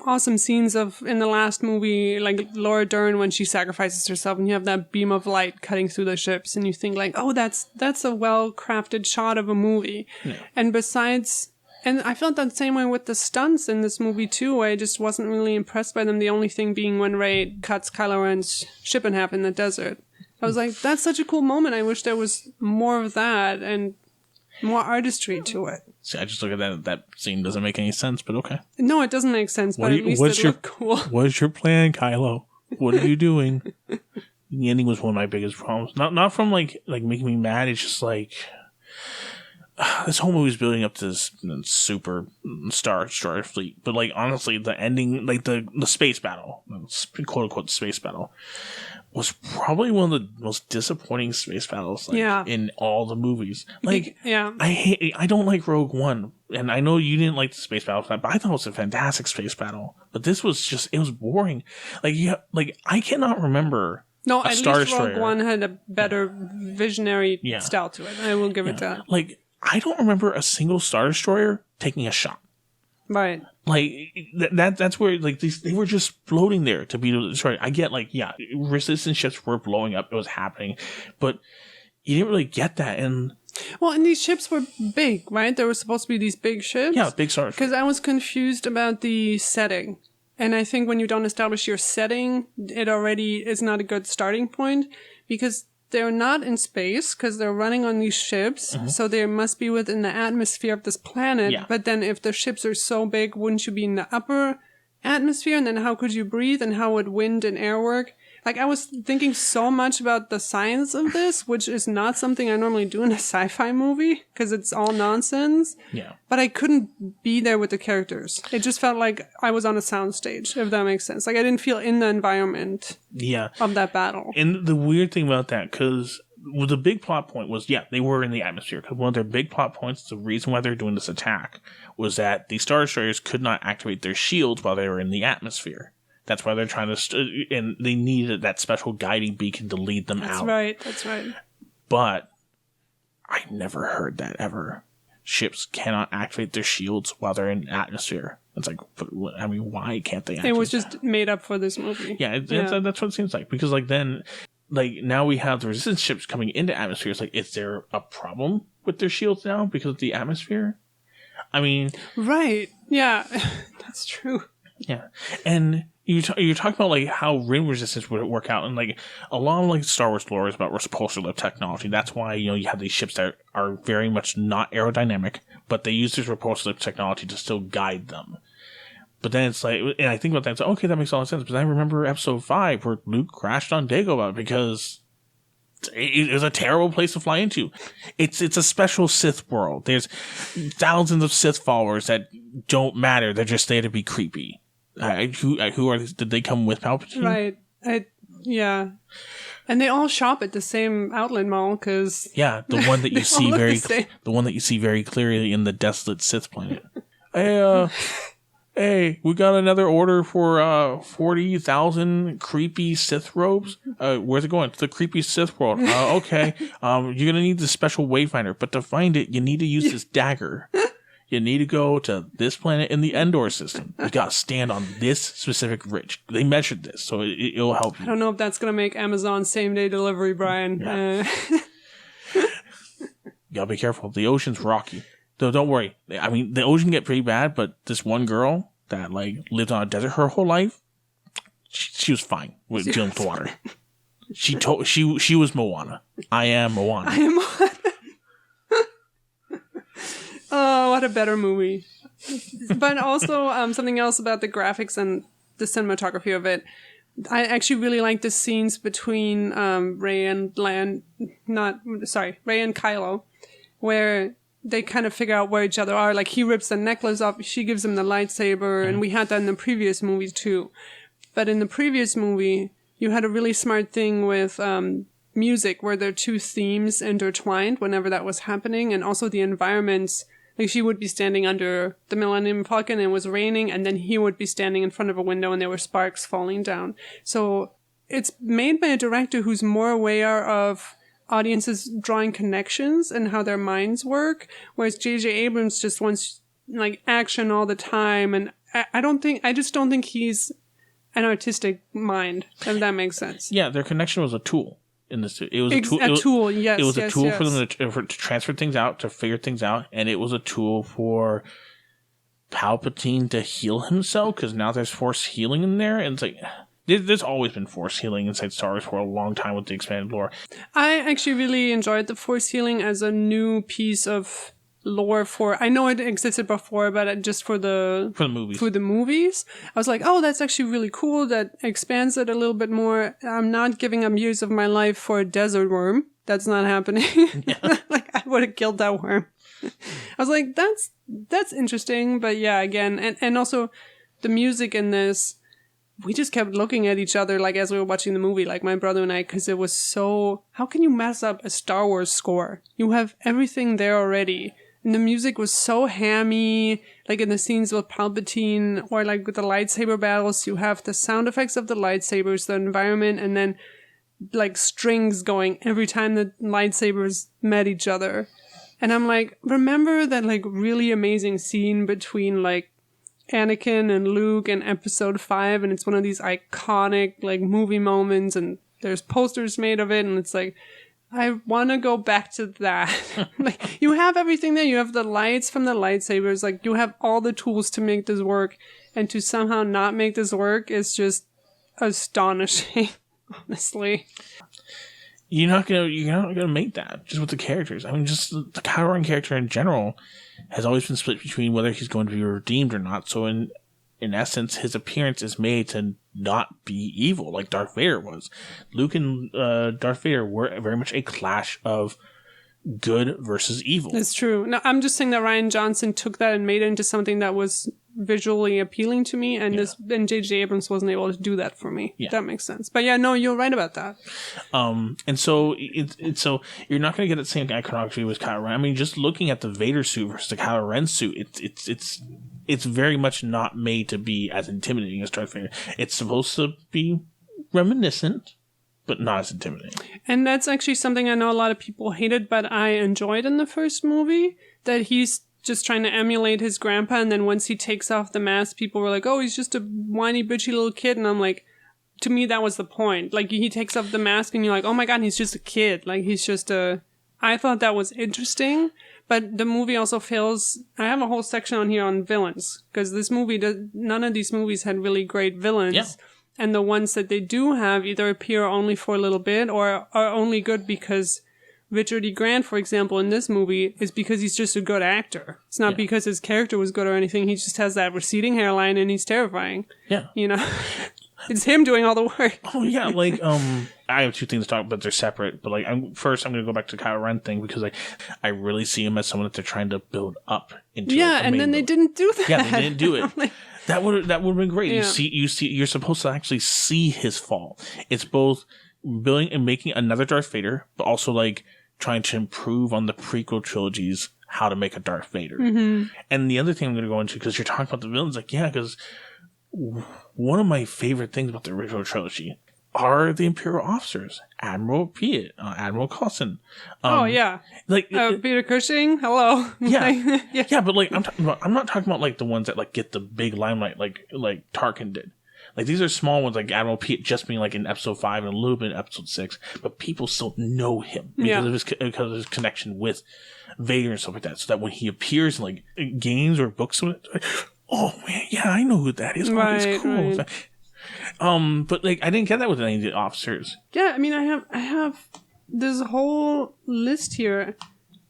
awesome scenes in the last movie, like Laura Dern when she sacrifices herself, and you have that beam of light cutting through the ships, and you think like, oh, that's a well-crafted shot of a movie. Yeah. And besides, and I felt that same way with the stunts in this movie too. I just wasn't really impressed by them. The only thing being when Rey cuts Kylo Ren's ship in half in the desert. I was like, that's such a cool moment. I wish there was more of that and more artistry to it. See, I just look at that scene doesn't make any sense, but okay. No, it doesn't make sense, but at least it looked cool. What's your plan, Kylo? What are you doing? The ending was one of my biggest problems. Not from like making me mad. It's just like this whole movie is building up to this super star fleet, but like honestly, the ending, like the space battle, quote unquote space battle, was probably one of the most disappointing space battles in all the movies. Like, yeah. I don't like Rogue One, and I know you didn't like the space battle, but I thought it was a fantastic space battle. But this was just, it was boring. Like I cannot remember. No, at least Rogue One had a better visionary style to it. I will give it that. Like, I don't remember a single Star Destroyer taking a shot. Right. Like that's where like they were just floating there to be destroyed. I get like resistance ships were blowing up, it was happening, but you didn't really get that. And these ships were big, right? There were supposed to be these big ships. Yeah, big stars. Because I was confused about the setting, and I think when you don't establish your setting, it already is not a good starting point because they're not in space because they're running on these ships, so they must be within the atmosphere of this planet. Yeah. But then if the ships are so big, wouldn't you be in the upper atmosphere? And then how could you breathe? And how would wind and air work? Like, I was thinking so much about the science of this, which is not something I normally do in a sci-fi movie because it's all nonsense. Yeah. But I couldn't be there with the characters. It just felt like I was on a soundstage, if that makes sense. Like, I didn't feel in the environment of that battle. And the weird thing about that, because the big plot point was, they were in the atmosphere. Because one of their big plot points, the reason why they're doing this attack, was that the Star Destroyers could not activate their shields while they were in the atmosphere. That's why they're trying to, and they needed that special guiding beacon to lead them out. That's right. But I never heard that ever. Ships cannot activate their shields while they're in atmosphere. It's like, I mean, why can't they activate It was just made up for this movie. Yeah, that's what it seems like. Because like then, like now we have the resistance ships coming into atmosphere. It's like, is there a problem with their shields now because of the atmosphere? I mean... Right. Yeah, that's true. Yeah. And... You're talking about like how ring resistance would work out, and like a lot of like Star Wars lore is about repulsor lift technology. That's why you have these ships that are very much not aerodynamic, but they use this repulsor lift technology to still guide them. But then it's like, and I think about that, it's like, okay, that makes a lot of sense. But I remember Episode 5 where Luke crashed on Dagobah because it was a terrible place to fly into. It's a special Sith world. There's thousands of Sith followers that don't matter. They're just there to be creepy. Who are these? Did they come with Palpatine? Right. Yeah. And they all shop at the same outlet mall because the one that you see the one that you see very clearly in the desolate Sith planet. Hey, we got another order for 40,000 creepy Sith robes. Where's it going? To the creepy Sith world. Okay. You're gonna need the special wayfinder, but to find it, you need to use this dagger. You need to go to this planet in the Endor system. You gotta stand on this specific ridge. They measured this, so it'll help you. I don't know if that's gonna make Amazon same-day delivery, Brian. Yeah. You gotta be careful. The ocean's rocky. So don't worry. I mean, the ocean get pretty bad, but this one girl that lived on a desert her whole life, she was fine with dealing with the water. She was Moana. I am Moana. Oh, what a better movie. But also something else about the graphics and the cinematography of it. I actually really like the scenes between Rey and Kylo, where they kind of figure out where each other are. Like, he rips the necklace off, she gives him the lightsaber, and we had that in the previous movies too. But in the previous movie, you had a really smart thing with music, where their two themes intertwined whenever that was happening, and also the environments. Like, she would be standing under the Millennium Falcon and it was raining, and then he would be standing in front of a window and there were sparks falling down. So it's made by a director who's more aware of audiences drawing connections and how their minds work, whereas J.J. Abrams just wants action all the time, and I just don't think he's an artistic mind, if that makes sense. Yeah, their connection was a tool in this. It was a tool. Yes, it was a tool for them to transfer things out, to figure things out, and it was a tool for Palpatine to heal himself, because now there's Force healing in there, and it's like, there's always been Force healing inside Star Wars for a long time with the expanded lore. I actually really enjoyed the Force healing as a new piece of lore I know it existed before, but just for the movies. I was like, oh, that's actually really cool. That expands it a little bit more. I'm not giving up years of my life for a desert worm. That's not happening. Yeah. I would have killed that worm. I was like, that's interesting. But yeah, again, and also the music in this, we just kept looking at each other as we were watching the movie, my brother and I, because it was so... How can you mess up a Star Wars score? You have everything there already. And the music was so hammy, in the scenes with Palpatine, or with the lightsaber battles, you have the sound effects of the lightsabers, the environment, and then strings going every time the lightsabers met each other. And I'm like, remember that really amazing scene between Anakin and Luke in episode 5, and it's one of these iconic movie moments, and there's posters made of it, and it's I want to go back to that. You have everything there. You have the lights from the lightsabers. You have all the tools to make this work, and to somehow not make this work is just astonishing, honestly. You're not gonna make that just with the characters. I mean, just the Kylo Ren character in general has always been split between whether he's going to be redeemed or not. So in essence, his appearance is made to not be evil like Darth Vader was. Luke and Darth Vader were very much a clash of good versus evil. It's true. No, I'm just saying that Rian Johnson took that and made it into something that was visually appealing to me, and and J.J. Abrams wasn't able to do that for me. Yeah. That makes sense. But yeah, no, you're right about that. And so so you're not going to get that same iconography with Kylo Ren. I mean, just looking at the Vader suit versus the Kylo Ren suit, it's very much not made to be as intimidating as Darth Vader. It's supposed to be reminiscent, but not as intimidating. And that's actually something I know a lot of people hated, but I enjoyed in the first movie, that he's just trying to emulate his grandpa, and then once he takes off the mask, people were like, oh, he's just a whiny, bitchy little kid, and I'm like, to me, that was the point. He takes off the mask, and you're like, oh my god, he's just a kid. He's just I thought that was interesting, but the movie also fails. I have a whole section on here on villains, because this movie, none of these movies had really great villains. Yeah. And the ones that they do have either appear only for a little bit or are only good because Richard E. Grant, for example, in this movie is because he's just a good actor. It's not because his character was good or anything. He just has that receding hairline and he's terrifying. Yeah. It's him doing all the work. Oh, yeah. I have two things to talk about. They're separate. But, first, I'm going to go back to the Kylo Ren thing because I really see him as someone that they're trying to build up into. Yeah, and then they didn't do that. Yeah, they didn't do it. That would have been great. Yeah. You're supposed to actually see his fall. It's both building and making another Darth Vader, but also, trying to improve on the prequel trilogy's how to make a Darth Vader. Mm-hmm. And the other thing I'm going to go into, because you're talking about the villains, like, yeah, because one of my favorite things about the original trilogy are the Imperial officers. Admiral Piet, Admiral Coulson. Like Peter Cushing. Hello. Yeah, but like I'm not talking about like the ones that like get the big limelight, like Tarkin did. Like these are small ones, like Admiral Piet just being like in episode 5 and a little bit in episode 6, but people still know him because of his connection with Vader and stuff like that. So that when he appears in like games or books, like, oh man, yeah, I know who that is. Oh, he's cool. Right. But like I didn't get that with any of the officers. Yeah, I mean, I have this whole list here.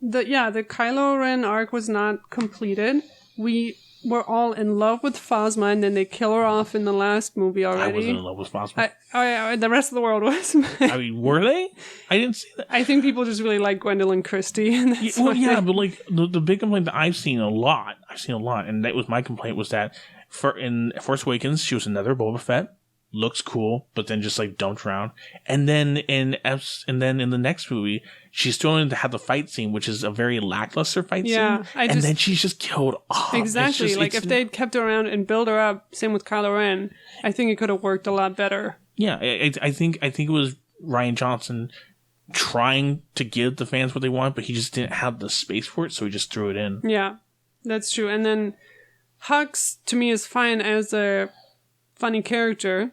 The Kylo Ren arc was not completed. We were all in love with Phasma, and then they kill her off in the last movie already. I wasn't in love with Phasma. The rest of the world was. I mean, were they? I didn't see that. I think people just really like Gwendolyn Christie. And but like the big complaint that I've seen a lot, and that was my complaint, was that in Force Awakens, she was another Boba Fett. Looks cool, but then just like dumped around. And then in the next movie, she's still in to have the fight scene, which is a very lackluster fight scene. Then she's just killed off. Exactly. If they'd kept her around and built her up, same with Kylo Ren, I think it could have worked a lot better. Yeah, I think it was Rian Johnson trying to give the fans what they want, but he just didn't have the space for it, so he just threw it in. Yeah, that's true. And then Hux, to me, is fine as a funny character,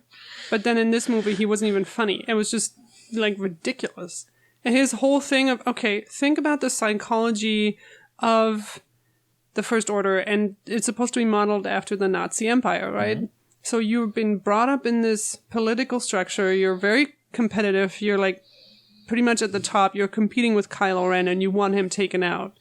but then in this movie he wasn't even funny. It was just like ridiculous. And his whole thing of, okay, think about the psychology of the First Order, and it's supposed to be modeled after the Nazi Empire, right? Mm-hmm. So you've been brought up in this political structure, you're very competitive, you're like pretty much at the top, you're competing with Kylo Ren and you want him taken out.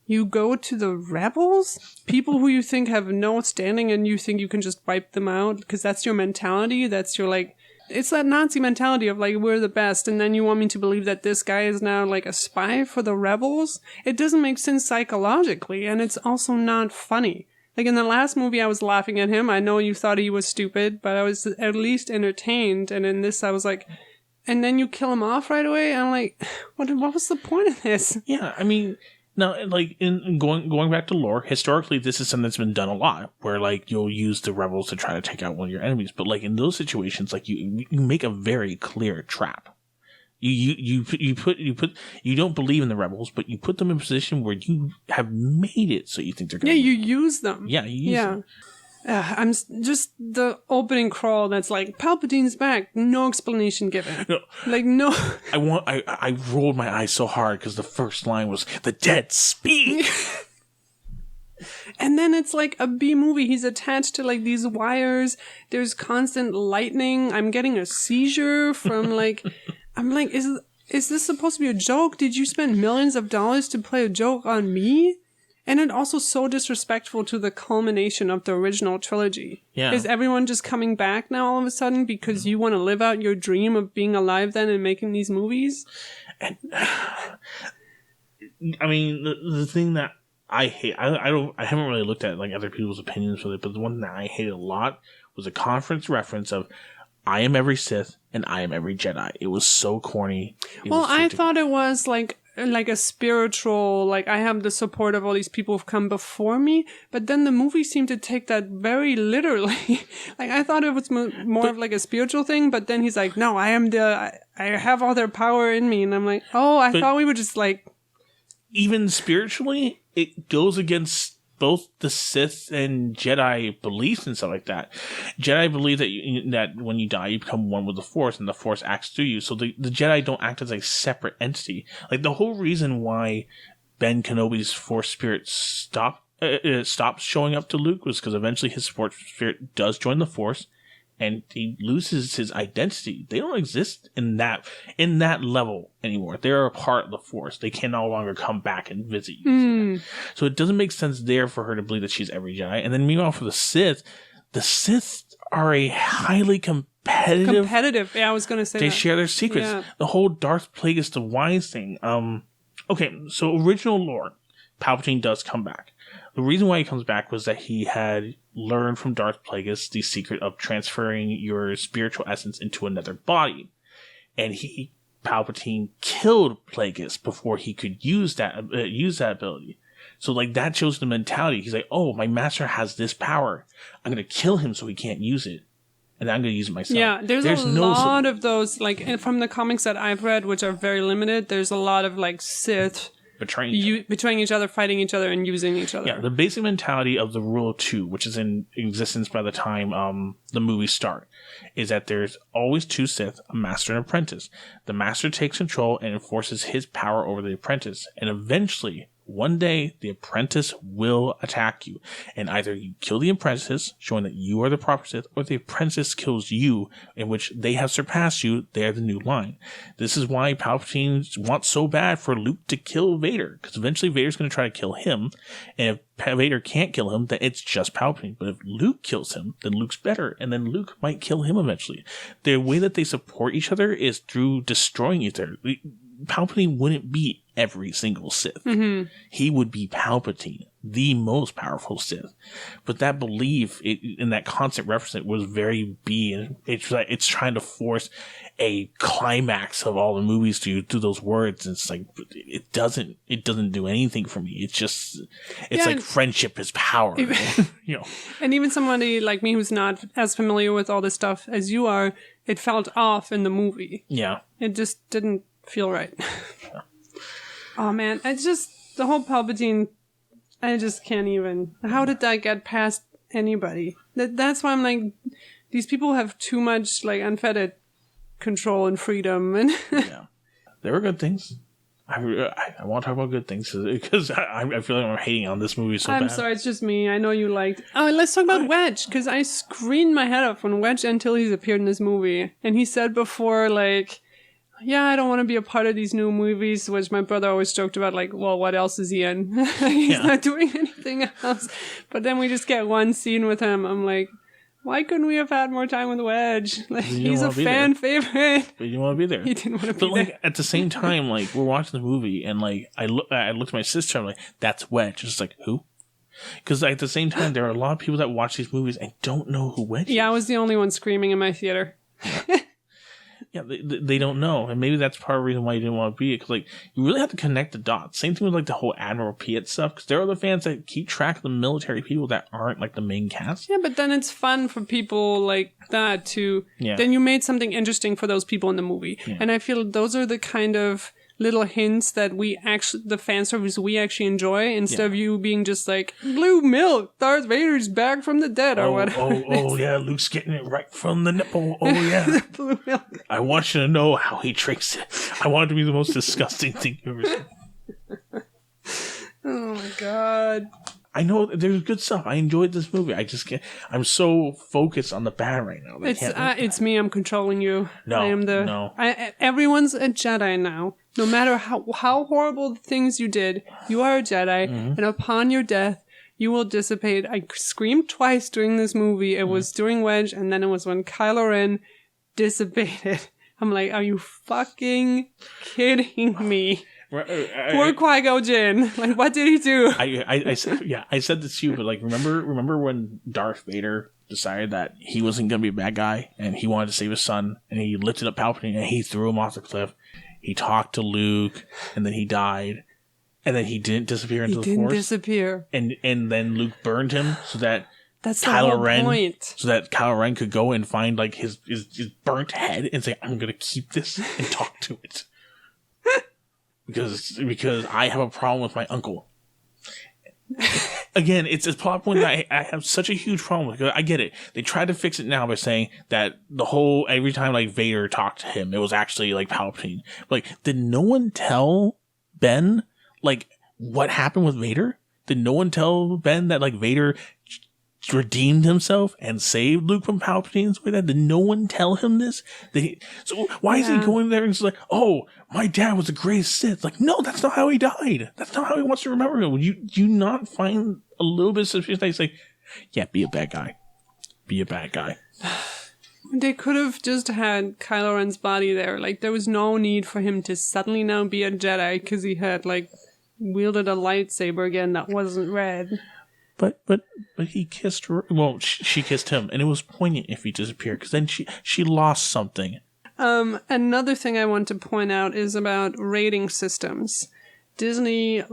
You go to the rebels, people who you think have no standing, and you think you can just wipe them out because that's your mentality. That's your like, it's that Nazi mentality of like, we're the best. And then you want me to believe that this guy is now like a spy for the rebels. It doesn't make sense psychologically. And it's also not funny. Like in the last movie, I was laughing at him. I know you thought he was stupid, but I was at least entertained. And in this, I was like, and then you kill him off right away. I'm like, what was the point of this? Yeah, I mean, now, like, in going back to lore, historically, this is something that's been done a lot, where, like, you'll use the rebels to try to take out one of your enemies. But, like, in those situations, like, you make a very clear trap. You don't believe in the rebels, but you put them in a position where you have made it so you think they're going to. Yeah, you use them. Yeah, you use them. I'm just the opening crawl that's like, Palpatine's back. No explanation given. No. Like, no. I rolled my eyes so hard because the first line was, "The dead speak." And then it's like a B movie. He's attached to like these wires. There's constant lightning. I'm getting a seizure from like, I'm like, is this supposed to be a joke? Did you spend millions of dollars to play a joke on me? And it also so disrespectful to the culmination of the original trilogy. Yeah. Is everyone just coming back now all of a sudden because you want to live out your dream of being alive then and making these movies? And I mean, the thing that I hate, I haven't really looked at like other people's opinions with it, but the one that I hated a lot was a conference reference of, "I am every Sith and I am every Jedi." It was so corny. I thought it was like a spiritual, like, I have the support of all these people who've come before me, but then the movie seemed to take that very literally. Like, I thought it was more of like a spiritual thing, but then he's like, no, I have all their power in me, and I'm like, oh, I thought we were just like... Even spiritually, it goes against both the Sith and Jedi beliefs and stuff like that. Jedi believe that when you die, you become one with the Force, and the Force acts through you. So the Jedi don't act as a separate entity. Like, the whole reason why Ben Kenobi's Force spirit stops showing up to Luke was because eventually his Force spirit does join the Force, and he loses his identity. They don't exist in that level anymore. They're a part of the Force. They can no longer come back and visit you. So it doesn't make sense there for her to believe that she's every Jedi. And then meanwhile for the Sith are a highly competitive. Yeah, I was going to say they that. share their secrets. Yeah. The whole Darth Plagueis the Wise thing. Okay, so original lore, Palpatine does come back. The reason why he comes back was that he had learned from Darth Plagueis the secret of transferring your spiritual essence into another body. And Palpatine killed Plagueis before he could use that ability. So, like, that shows the mentality. He's like, oh, my master has this power. I'm going to kill him so he can't use it. And I'm going to use it myself. Yeah, there's a lot of those, like, from the comics that I've read, which are very limited, there's a lot of, like, Sith betraying each other, fighting each other, and using each other. Yeah, the basic mentality of the Rule of Two, which is in existence by the time the movies start, is that there's always two Sith, a master and apprentice. The master takes control and enforces his power over the apprentice. And eventually, one day, the apprentice will attack you. And either you kill the apprentice, showing that you are the proper Sith, or the apprentice kills you, in which they have surpassed you. They are the new line. This is why Palpatine wants so bad for Luke to kill Vader, because eventually Vader's going to try to kill him. And if Vader can't kill him, then it's just Palpatine. But if Luke kills him, then Luke's better, and then Luke might kill him eventually. The way that they support each other is through destroying each other. Palpatine wouldn't be every single Sith. Mm-hmm. He would be Palpatine, the most powerful Sith. But that belief in that constant reference was very B, and it's trying to force a climax of all the movies through those words. And it's like it doesn't do anything for me. It's like friendship is power. You know. And even somebody like me who's not as familiar with all this stuff as you are, it felt off in the movie. Yeah, it just didn't feel right. Yeah. Oh man, it's just the whole Palpatine. I just can't even. How did that get past anybody? That's why I'm like, these people have too much like unfettered control and freedom. And yeah, there were good things. I want to talk about good things because I feel like I'm hating on this movie so bad. I'm sorry, it's just me. I know you liked. Oh, let's talk about Wedge, because I screamed my head off when Wedge Antilles appeared in this movie, and he said before like, yeah, I don't want to be a part of these new movies, which my brother always joked about, like, well, what else is he in? He's not doing anything else. But then we just get one scene with him. I'm like, why couldn't we have had more time with Wedge? Like, he's a fan favorite. But you didn't want to be there. He didn't want to be there. But, like, there. at the same time, like, we're watching the movie, and, like, I looked at my sister, I'm like, that's Wedge. It's like, who? Because, like, at the same time, there are a lot of people that watch these movies and don't know who Wedge is. Yeah, I was the only one screaming in my theater. Yeah, they don't know, and maybe that's part of the reason why you didn't want to be it, because, like, you really have to connect the dots. Same thing with, like, the whole Admiral Piet stuff, because there are other fans that keep track of the military people that aren't, like, the main cast. Yeah, but then it's fun for people like that to... Yeah. Then you made something interesting for those people in the movie. Yeah. And I feel those are the kind of little hints that the fan service we actually enjoy, instead of you being just like, blue milk, Darth Vader's back from the dead, or whatever. Oh, yeah, Luke's getting it right from the nipple. Oh, yeah. Blue milk. I want you to know how he drinks it. I want it to be the most disgusting thing you've ever seen. Oh, my God. I know there's good stuff. I enjoyed this movie. I just can't. I'm so focused on the bad right now. It's me. I'm controlling you. No, I am no. Everyone's a Jedi now. No matter how horrible things you did, you are a Jedi, and upon your death, you will dissipate. I screamed twice during this movie. It was during Wedge, and then it was when Kylo Ren dissipated. I'm like, are you fucking kidding me? Poor Qui-Gon Jinn. Like, what did he do? I said this to you, but like, remember when Darth Vader decided that he wasn't going to be a bad guy and he wanted to save his son, and he lifted up Palpatine and he threw him off the cliff. He talked to Luke, and then he died, and then he didn't disappear into the Force. He didn't disappear, and then Luke burned him so that that's Kylo Ren, point. So that Kylo Ren could go and find like his burnt head and say, "I'm going to keep this and talk to it." Because I have a problem with my uncle. Again, it's a plot point that I have such a huge problem with. I get it. They tried to fix it now by saying that every time like Vader talked to him, it was actually like Palpatine. Like, did no one tell Ben like what happened with Vader? Did no one tell Ben that like Vader redeemed himself and saved Luke from Palpatine's way? That did no one tell him this? So why is he going there and just like, oh, my dad was the greatest Sith? Like, no, that's not how he died. That's not how he wants to remember him. Would you not find a little bit of suspicious that he's like, yeah, be a bad guy. Be a bad guy. They could have just had Kylo Ren's body there. Like, there was no need for him to suddenly now be a Jedi because he had like wielded a lightsaber again that wasn't red. But he kissed her. Well, she kissed him, and it was poignant if he disappeared, because then she lost something. Another thing I want to point out is about rating systems. Disney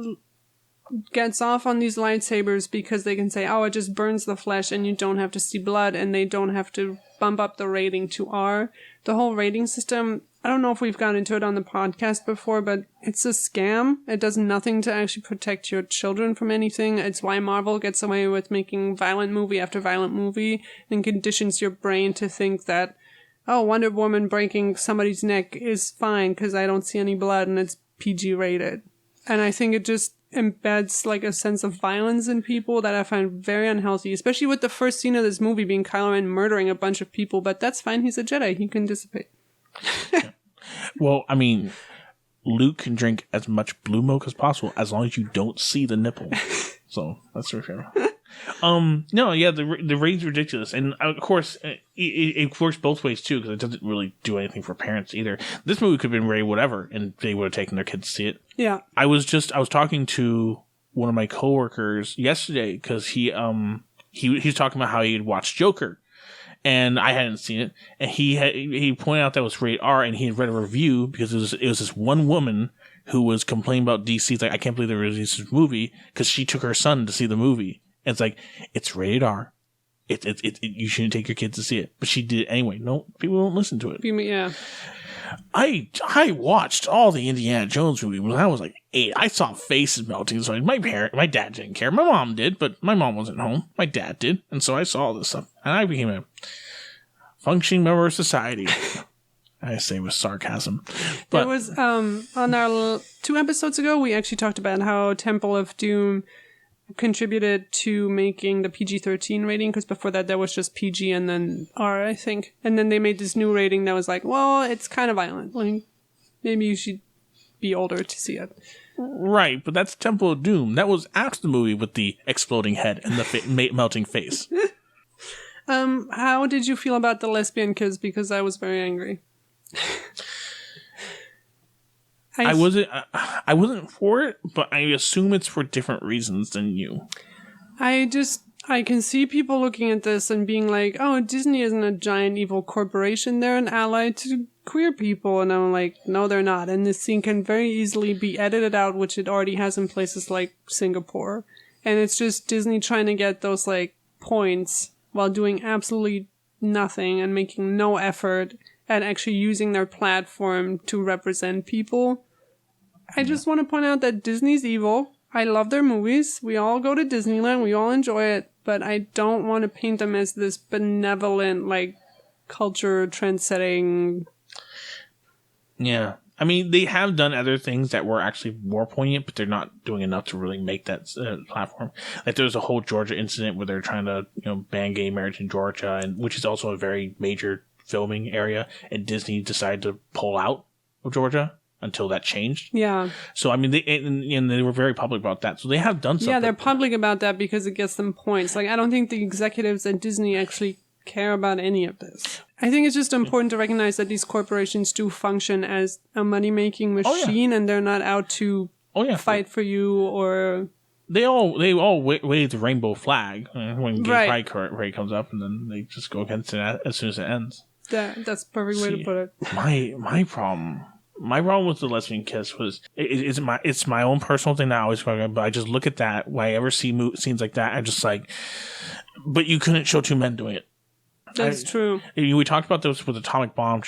gets off on these lightsabers because they can say, oh, it just burns the flesh and you don't have to see blood, and they don't have to bump up the rating to R. The whole rating system, I don't know if we've gone into it on the podcast before, but it's a scam. It does nothing to actually protect your children from anything. It's why Marvel gets away with making violent movie after violent movie and conditions your brain to think that, oh, Wonder Woman breaking somebody's neck is fine because I don't see any blood and it's PG rated. And I think it just embeds like a sense of violence in people that I find very unhealthy, especially with the first scene of this movie being Kylo Ren murdering a bunch of people, but that's fine, he's a Jedi, he can dissipate. Well, I mean, Luke can drink as much blue milk as possible as long as you don't see the nipple. So that's for sure. No, yeah, the rating's ridiculous, and of course it works both ways too, because it doesn't really do anything for parents either. This movie could have been rated whatever, and they would have taken their kids to see it. Yeah, I was talking to one of my coworkers yesterday because he was talking about how he had watched Joker, and I hadn't seen it, and he pointed out that it was rated R, and he had read a review because it was this one woman who was complaining about DC's like, I can't believe they released this movie, because she took her son to see the movie. And it's like, it's rated R. You shouldn't take your kids to see it. But she did it anyway. No, people don't listen to it. Yeah. I watched all the Indiana Jones movies when I was like 8. I saw faces melting. So my dad didn't care. My mom did, but my mom wasn't home. My dad did. And so I saw all this stuff. And I became a functioning member of society. I say with sarcasm. But there was, on our 2 episodes ago, we actually talked about how Temple of Doom contributed to making the PG-13 rating, because before that there was just PG and then R, I think. And then they made this new rating that was like, well, it's kind of violent. Like, maybe you should be older to see it. Right, but that's Temple of Doom. That was after the movie with the exploding head and the melting face. How did you feel about the lesbian kiss? Because I was very angry. I wasn't for it, but I assume it's for different reasons than you. I can see people looking at this and being like, oh, Disney isn't a giant evil corporation. They're an ally to queer people. And I'm like, no, they're not. And this scene can very easily be edited out, which it already has in places like Singapore. And it's just Disney trying to get those like points while doing absolutely nothing and making no effort at actually using their platform to represent people. I just want to point out that Disney's evil. I love their movies. We all go to Disneyland. We all enjoy it. But I don't want to paint them as this benevolent, like, culture trend-setting. Yeah. I mean, they have done other things that were actually more poignant, but they're not doing enough to really make that platform. Like, there was a whole Georgia incident where they're trying to, ban gay marriage in Georgia, and which is also a very major filming area, and Disney decided to pull out of Georgia until that changed. Yeah. So, I mean, they were very public about that. So they have done something. Yeah, they're public about that because it gets them points. Like, I don't think the executives at Disney actually care about any of this. I think it's just important to recognize that these corporations do function as a money-making machine, and they're not out to fight for you or... They all wave the rainbow flag when Gay Pride Parade comes up, and then they just go against it as soon as it ends. That's the perfect way to put it. My problem with the lesbian kiss was it's my own personal thing that I always forget, but I just look at that when I ever see scenes like that, I'm just like, but you couldn't show 2 men doing it. That's true. We talked about this with Atomic Blonde.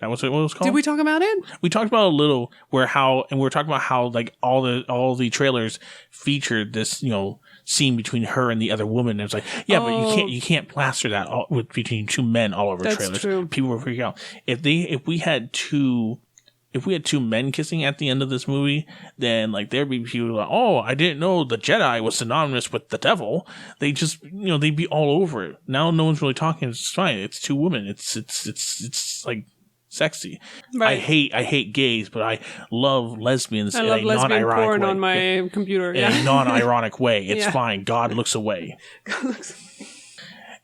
That was what it was called. Did we talk about it? We talked about a little we were talking about how like all the trailers featured this scene between her and the other woman. And it's like, but you can't plaster that between 2 men all over trailers. That's true. People were freaking out. If we had two men kissing at the end of this movie, then like there'd be people like, oh, I didn't know the Jedi was synonymous with the devil. They just they'd be all over it. Now no one's really talking. It's fine. It's 2 women. It's like sexy. Right. I hate gays, but I love lesbians in a non-ironic porn way. On my computer. In a non-ironic way. It's fine. God looks away.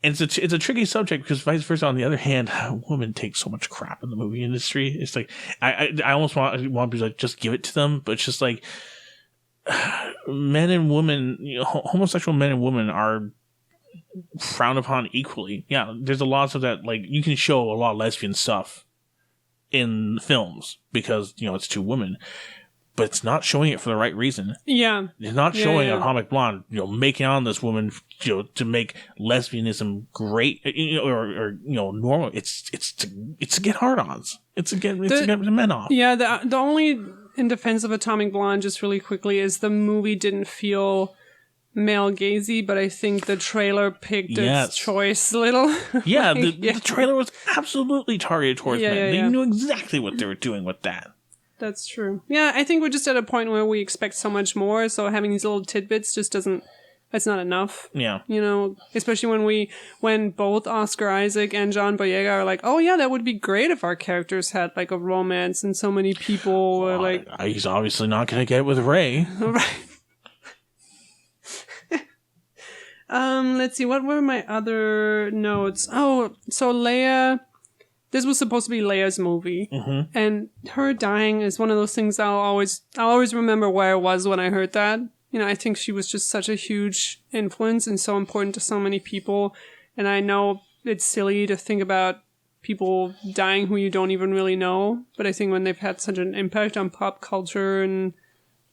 And it's a tricky subject because vice versa. On the other hand, women take so much crap in the movie industry. It's like I almost want to be like, just give it to them, but it's just like men and women, homosexual men and women are frowned upon equally. Yeah, there's a lot of that. Like you can show a lot of lesbian stuff in films because it's 2 women, but it's not showing it for the right reason. Yeah. It's not showing Atomic Blonde, making on this woman, to make lesbianism great, or normal. It's to get hard-ons. It's to get the men off. Yeah, the only, in defense of Atomic Blonde, just really quickly, is the movie didn't feel male gazy, but I think the trailer picked its choice a little. Yeah, the trailer was absolutely targeted towards men. They knew exactly what they were doing with that. That's true. Yeah, I think we're just at a point where we expect so much more, so having these little tidbits just it's not enough. Yeah. Especially when both Oscar Isaac and John Boyega are like, oh yeah, that would be great if our characters had like a romance, and so many people were like... He's obviously not going to get it with Rey. Right. Let's see, what were my other notes? Oh, so Leia... This was supposed to be Leia's movie, and her dying is one of those things I'll always remember where I was when I heard that. I think she was just such a huge influence and so important to so many people. And I know it's silly to think about people dying who you don't even really know, but I think when they've had such an impact on pop culture and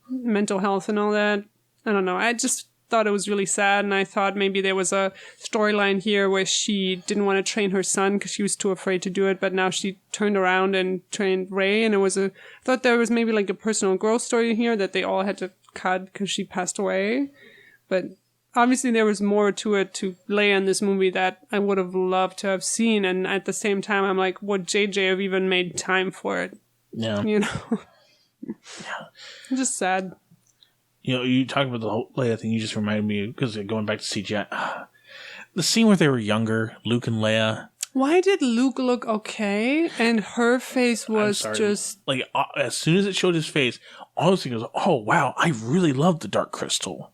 mental health and all that, I don't know. I just thought it was really sad, and I thought maybe there was a storyline here where she didn't want to train her son because she was too afraid to do it, but now she turned around and trained Rey, and I thought there was maybe like a personal growth story here that they all had to cut because she passed away. But obviously there was more to it, to Leia in this movie, that I would have loved to have seen, and at the same time I'm like, would JJ have even made time for it? Yeah. Just sad. You talk about the whole Leia thing, you just reminded me, because going back to CGI, the scene where they were younger, Luke and Leia. Why did Luke look okay and her face was just... Like, as soon as it showed his face, all I was thinking was, oh, wow, I really love the Dark Crystal.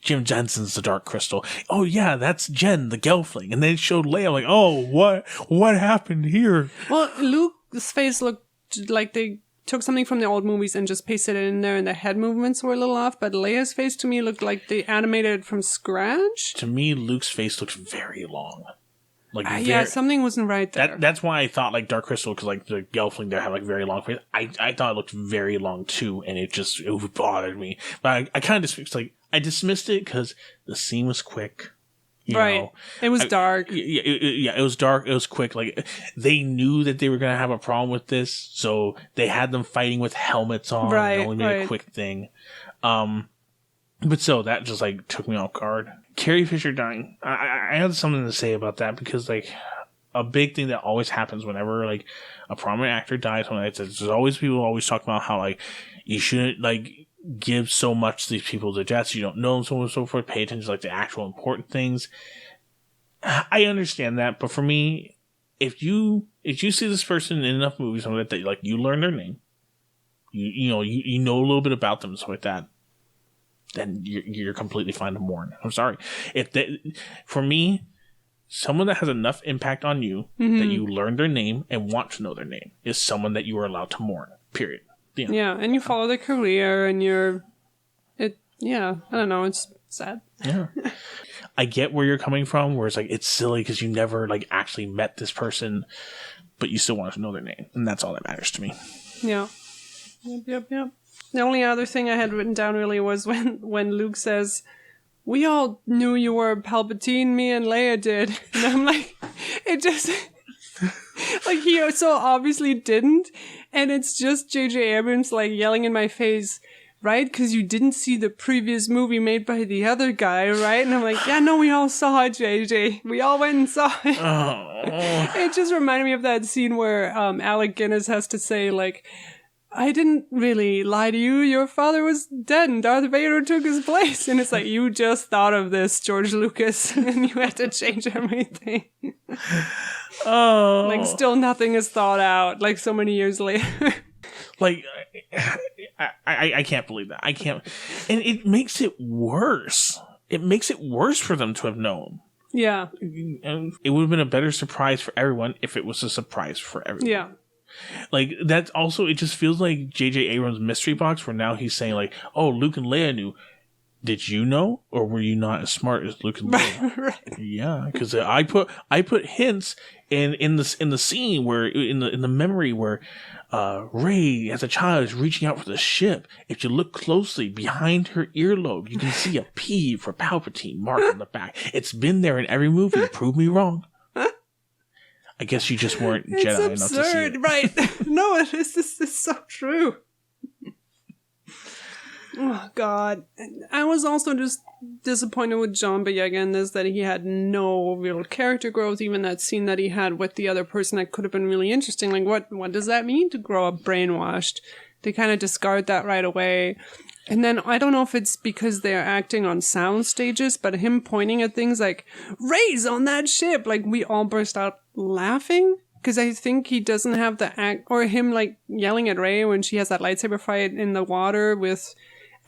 Jim Jensen's the Dark Crystal. Oh, yeah, that's Jen, the Gelfling. And then it showed Leia, like, oh, what happened here? Well, Luke's face looked like they took something from the old movies and just pasted it in there, and the head movements were a little off, but Leia's face to me looked like they animated it from scratch. To me, Luke's face looks very long. Yeah, something wasn't right there. That's why I thought like Dark Crystal, because like the Gelfling there had like very long face. I thought it looked very long too, and it bothered me. But I kind of I dismissed it because the scene was quick. Right. It was dark. Yeah, it was dark. It was quick. Like, they knew that they were going to have a problem with this, so they had them fighting with helmets on. Right. They only made a quick thing. But so that just like took me off guard. Carrie Fisher dying. I had something to say about that, because like a big thing that always happens whenever like a prominent actor dies, there's always people always talk about how like you shouldn't like give so much to these people to death, you don't know them, so on and so forth. Pay attention to like the actual important things. I understand that, but for me, if you see this person in enough movies that like you learn their name, you know a little bit about them, stuff like that, then you're completely fine to mourn. I'm sorry. For me, someone that has enough impact on you that you learn their name and want to know their name is someone that you are allowed to mourn. Period. Yeah, and you follow their career, and I don't know, it's sad. Yeah. I get where you're coming from, where it's like, it's silly because you never like actually met this person, but you still want to know their name, and that's all that matters to me. Yeah. Yep. The only other thing I had written down really was when Luke says, we all knew you were Palpatine, me and Leia did. And I'm like, it just... like, he so obviously didn't, and it's just J.J. Abrams like yelling in my face, right? Because you didn't see the previous movie made by the other guy, right? And I'm like, yeah, no, we all saw it, J.J. We all went and saw it. Oh. It just reminded me of that scene where Alec Guinness has to say, like, I didn't really lie to you. Your father was dead and Darth Vader took his place. And it's like, you just thought of this, George Lucas, and you had to change everything. Oh. Like, still nothing is thought out, like, so many years later. Like, I can't believe that. I can't. And it makes it worse. It makes it worse for them to have known. Yeah. It would have been a better surprise for everyone if it was a surprise for everyone. Yeah. Like, that's also, it just feels like J.J. Abrams' mystery box, where now he's saying, like, oh, Luke and Leia knew. did you know, or were you not as smart as Luke and Leia? Right. Yeah, because I put hints in the scene where in the memory where Rey as a child is reaching out for the ship. If you look closely behind her earlobe, you can see a P for Palpatine marked on the back. It's been there in every movie. Prove me wrong. I guess you just weren't Jedi enough to see it. Right? No, this is so true. Oh, God. I was also just disappointed with John Boyega in this, that he had no real character growth. Even that scene that he had with the other person that could have been really interesting. Like, what does that mean to grow up brainwashed? They kind of discard that right away. And then, I don't know if it's because they're acting on sound stages, but him pointing at things like, Rey's on that ship! Like, we all burst out laughing. Because I think he doesn't have the act, or him, like, yelling at Rey when she has that lightsaber fight in the water with...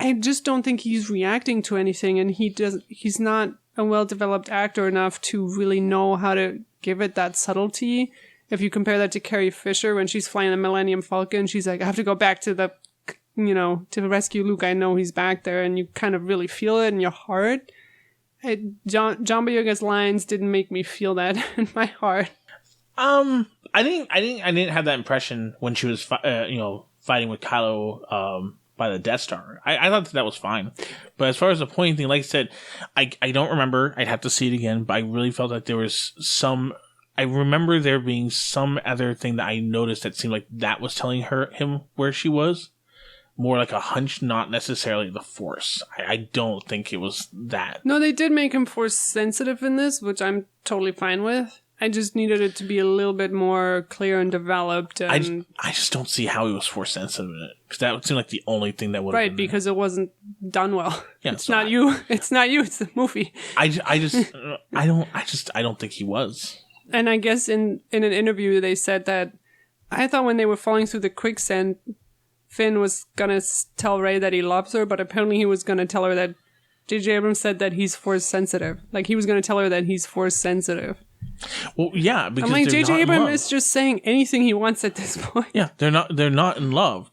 I just don't think he's reacting to anything, and he's not a well-developed actor enough to really know how to give it that subtlety. If you compare that to Carrie Fisher when she's flying the Millennium Falcon, she's like, I have to go back to to rescue Luke. I know he's back there, and you kind of really feel it in your heart. John Boyega's lines didn't make me feel that in my heart. I didn't have that impression when she was fighting with Kylo by the Death Star. I thought that was fine. But as far as the pointing thing, like I said, I don't remember. I'd have to see it again, but I really felt like there was I remember there being some other thing that I noticed that seemed like that was telling him where she was. More like a hunch, not necessarily the Force. I don't think it was that. No, they did make him Force sensitive in this, which I'm totally fine with. I just needed it to be a little bit more clear and developed. And I just don't see how he was Force sensitive in it, because that would seem like the only thing that would have been because it wasn't done well. Yeah, it's not you. It's not you. It's the movie. I don't think he was. And I guess in an interview they said that I thought when they were falling through the quicksand, Finn was gonna tell Rey that he loves her, but apparently he was gonna tell her that J.J. Abrams said that he's Force sensitive. Like he was gonna tell her that he's Force sensitive. Well, yeah, because I'm like, J.J. Abrams is just saying anything he wants at this point. Yeah, they're not in love.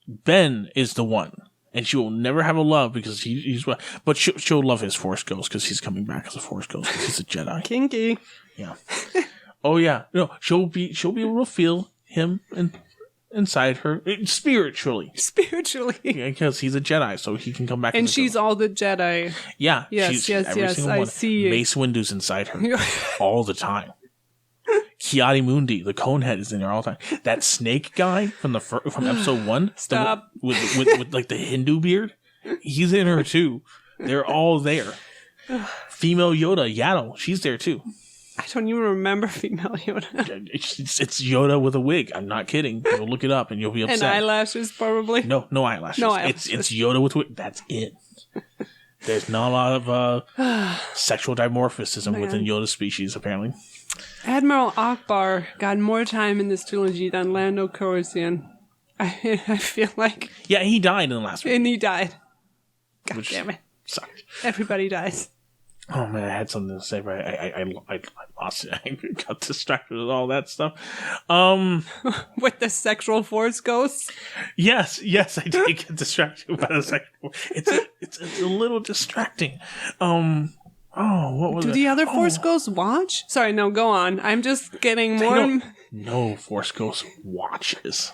Ben is the one, and she will never have a love because he's. But she'll love his Force Ghost because he's coming back as a Force Ghost because he's a Jedi. Kinky. Yeah. Oh yeah. No, she'll be able to feel him inside her spiritually. Yeah, because he's a Jedi, so he can come back. And she's all the Jedi. Yeah. Yes. I see. Mace Windu's inside her all the time. Kiadi Mundi, the Conehead, is in there all the time. That snake guy from episode 1, stop, with like the Hindu beard, he's in her too. They're all there. Female Yoda, Yaddle, she's there too. I don't even remember female Yoda. It's Yoda with a wig. I'm not kidding. You'll look it up and you'll be upset. And eyelashes, probably. No eyelashes. It's Yoda with wig. That's it. There's not a lot of sexual dimorphism within Yoda's species, apparently. Admiral Akbar got more time in this trilogy than Lando Calrissian. I feel like. Yeah, he died in the last one. And he died. God damn it. Sucked. Everybody dies. Oh man, I had something to say, but I lost it. I got distracted with all that stuff. With the sexual Force ghosts? Yes, I did get distracted by the sexual. It's a little distracting. What was it? Do the other Force ghosts watch? Sorry, no, go on. I'm just getting more. No Force ghost watches.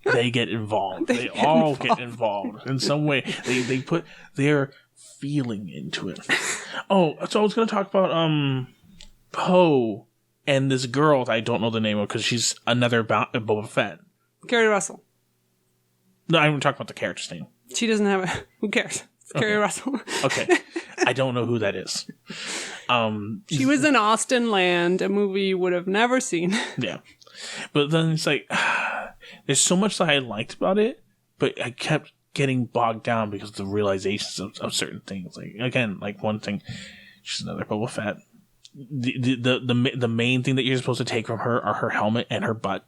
They get involved. They all get involved in some way. They put their feeling into it. So I was going to talk about Poe and this girl that I don't know the name of because she's another Boba Fett. Kerry Russell. No, I'm talking about the character's name. She doesn't have a... Who cares? It's Kerry Russell. Okay. I don't know who that is. She was in Austin Land, a movie you would have never seen. Yeah. But then it's like, there's so much that I liked about it, but I kept getting bogged down because of the realizations of certain things. Like, again, like one thing, she's another Boba Fett. The main thing that you're supposed to take from her are her helmet and her butt,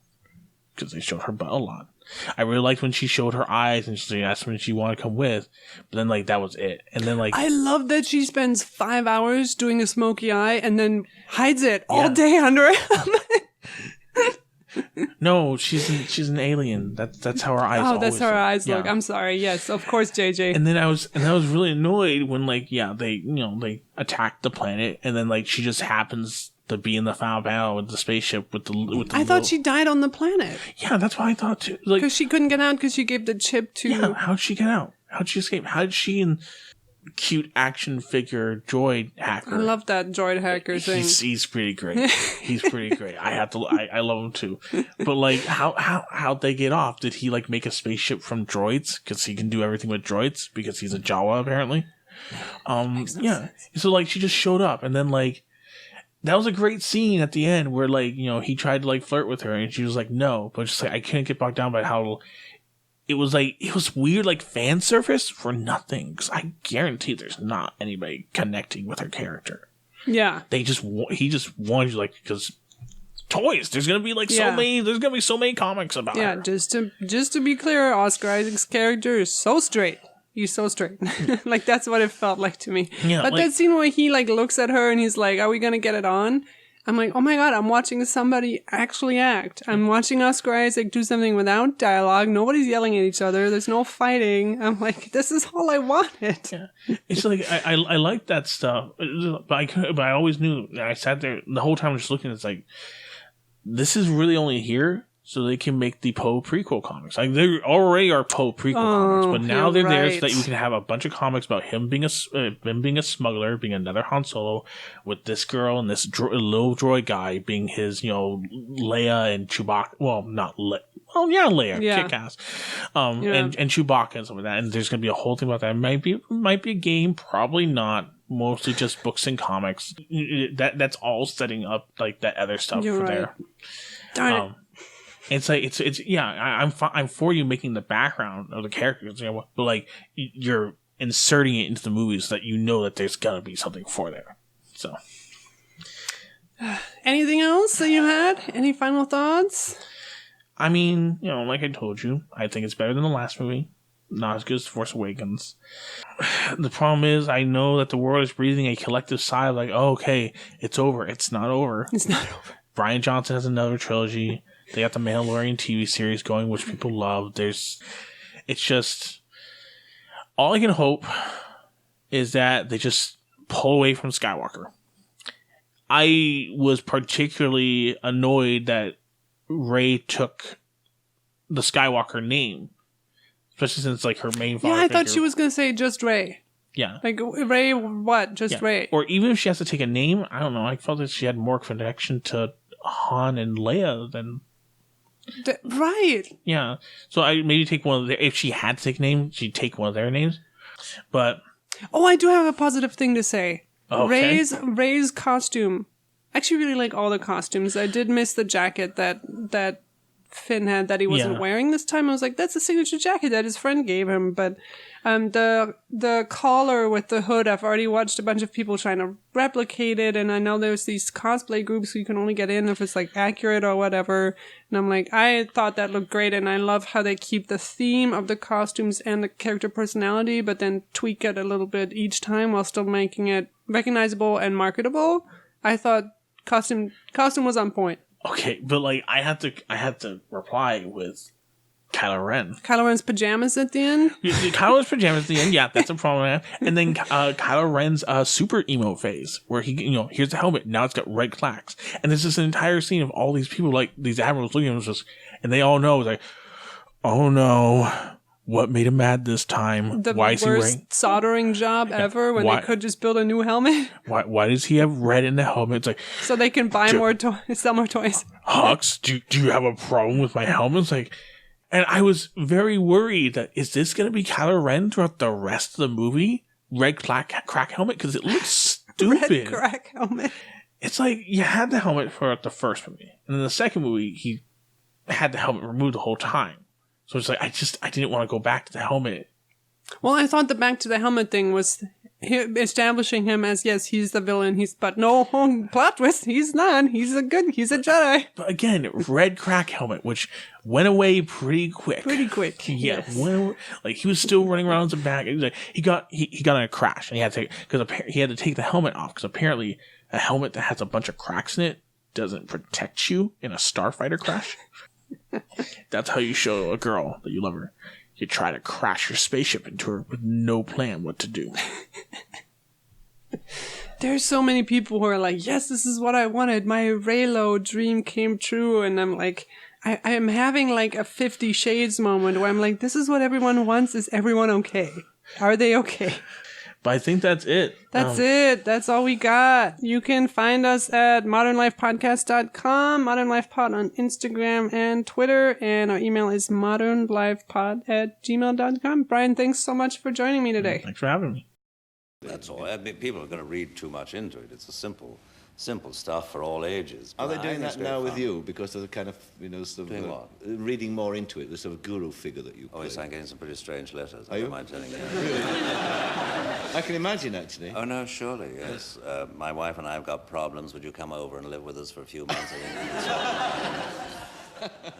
because they showed her butt a lot. I really liked when she showed her eyes and she asked when she wanted to come with, but then like that was it. And then like I love that she spends 5 hours doing a smoky eye and then hides it all day under a helmet. No, she's an alien. That's how her eyes. Oh, that's how her eyes Yeah. look. I'm sorry. Yes, of course, JJ. And then I was really annoyed when they attacked the planet, and then she just happens to be in the final battle with the spaceship with the. I thought she died on the planet. Yeah, that's what I thought too. Because she couldn't get out because she gave the chip to. Yeah, how'd she get out? How'd she escape? How did she and cute action figure droid hacker? I love that droid hacker thing. He's pretty great. He's pretty great. I love him too. But how'd they get off? Did he make a spaceship from droids? Because he can do everything with droids because he's a Jawa apparently. Yeah. So she just showed up, and then that was a great scene at the end where he tried to flirt with her, and she was like no, but just I couldn't get bogged down by how it was weird fan service for nothing, because I guarantee there's not anybody connecting with her character. Yeah, he just wanted you because toys. There's gonna be so many. There's gonna be so many comics about her. Yeah, just to be clear, Oscar Isaac's character is so straight. He's so straight. That's what it felt like to me. Yeah, but that scene where he looks at her and he's like, are we gonna get it on? I'm like, oh my god, I'm watching somebody actually act. I'm watching Oscar Isaac do something without dialogue. Nobody's yelling at each other. There's no fighting. I'm like, this is all I wanted. Yeah. It's I like that stuff, but I always knew. I sat there the whole time just looking. It's this is really only here so they can make the Poe prequel comics. There already are Poe prequel comics, but now they're there so that you can have a bunch of comics about him being a smuggler, being another Han Solo, with this girl and this little droid guy being his, Leia and Chewbacca. Well, not Leia. Well, yeah, Leia, kick-ass. And Chewbacca and stuff like that. And there's going to be a whole thing about that. It might be a game, probably not. Mostly just books and comics. That's all setting up that other stuff there. Darn it. It's I'm for you making the background of the characters, but you're inserting it into the movies so that that there's gonna be something for there. So, anything else that you had? Any final thoughts? I mean, like I told you, I think it's better than the last movie. Not as good as Force Awakens. The problem is, I know that the world is breathing a collective sigh of oh, okay, it's over. It's not over. It's not over. Bryan Johnson has another trilogy. They got the Mandalorian TV series going, which people love. It's just, all I can hope is that they just pull away from Skywalker. I was particularly annoyed that Rey took the Skywalker name, especially since her main father. Yeah, I thought she was gonna say just Rey. Yeah, Rey, what? Just Rey. Or even if she has to take a name, I don't know. I felt that she had more connection to Han and Leia than. Right. Yeah. So I maybe take one of their. If she had to take a name, she'd take one of their names. But I do have a positive thing to say. Okay. Rey's costume. I actually really like all the costumes. I did miss the jacket that Finn had that he wasn't wearing this time. I was like, that's a signature jacket that his friend gave him. But the collar with the hood, I've already watched a bunch of people trying to replicate it, and I know there's these cosplay groups who you can only get in if it's accurate or whatever. And I'm like, I thought that looked great, and I love how they keep the theme of the costumes and the character personality, but then tweak it a little bit each time while still making it recognizable and marketable. I thought costume was on point. Okay, but I had to reply with Kylo Ren. Kylo Ren's pajamas at the end? Kylo Ren's pajamas at the end, yeah, that's a problem I have. And then Kylo Ren's super emo phase, where he, here's the helmet, now it's got red clacks. And there's this entire scene of all these people, these admirals looking at him, and they all know, it's oh no, what made him mad this time? The why is worst he wearing soldering job ever when they could just build a new helmet? Why does he have red in the helmet? It's so they can buy more toys, sell more toys. Hux, do you have a problem with my helmet? And I was very worried that, is this going to be Kylo Ren throughout the rest of the movie? Red crack helmet? Because it looks stupid. Red crack helmet. It's you had the helmet for the first movie. And then the second movie, he had the helmet removed the whole time. So it's I didn't want to go back to the helmet. Well, I thought the back to the helmet thing was establishing him as, yes, he's the villain. But no, plot twist, he's not. He's a Jedi. But again, red crack helmet, which went away pretty quick. Yeah, yes. He was still running around the back. He got in a crash, and he had to take the helmet off, because apparently a helmet that has a bunch of cracks in it doesn't protect you in a starfighter crash. That's how you show a girl that you love her. You try to crash your spaceship into her with no plan what to do. There's so many people who are like, yes, this is what I wanted. My Raylo dream came true. And I'm like, I am having like a 50 Shades moment where I'm like, this is what everyone wants. Is everyone okay? Are they okay? But I think that's it. That's it. That's all we got. You can find us at modernlifepodcast.com, modernlifepod on Instagram and Twitter, and our email is modernlifepod@gmail.com. Brian, thanks so much for joining me today. Thanks for having me. That's all. I mean, people are going to read too much into it. It's a simple stuff for all ages. Are they But I doing think it's that great now with fun. you because of the kind of, sort Doing of what? reading more into it, the sort of guru figure that you Oh, play? yes, I'm getting some pretty strange letters. Are I you? don't mind telling you. I can imagine, actually. Oh, no, surely, yes. My wife and I have got problems. Would you come over and live with us for a few months? I think we can solve them.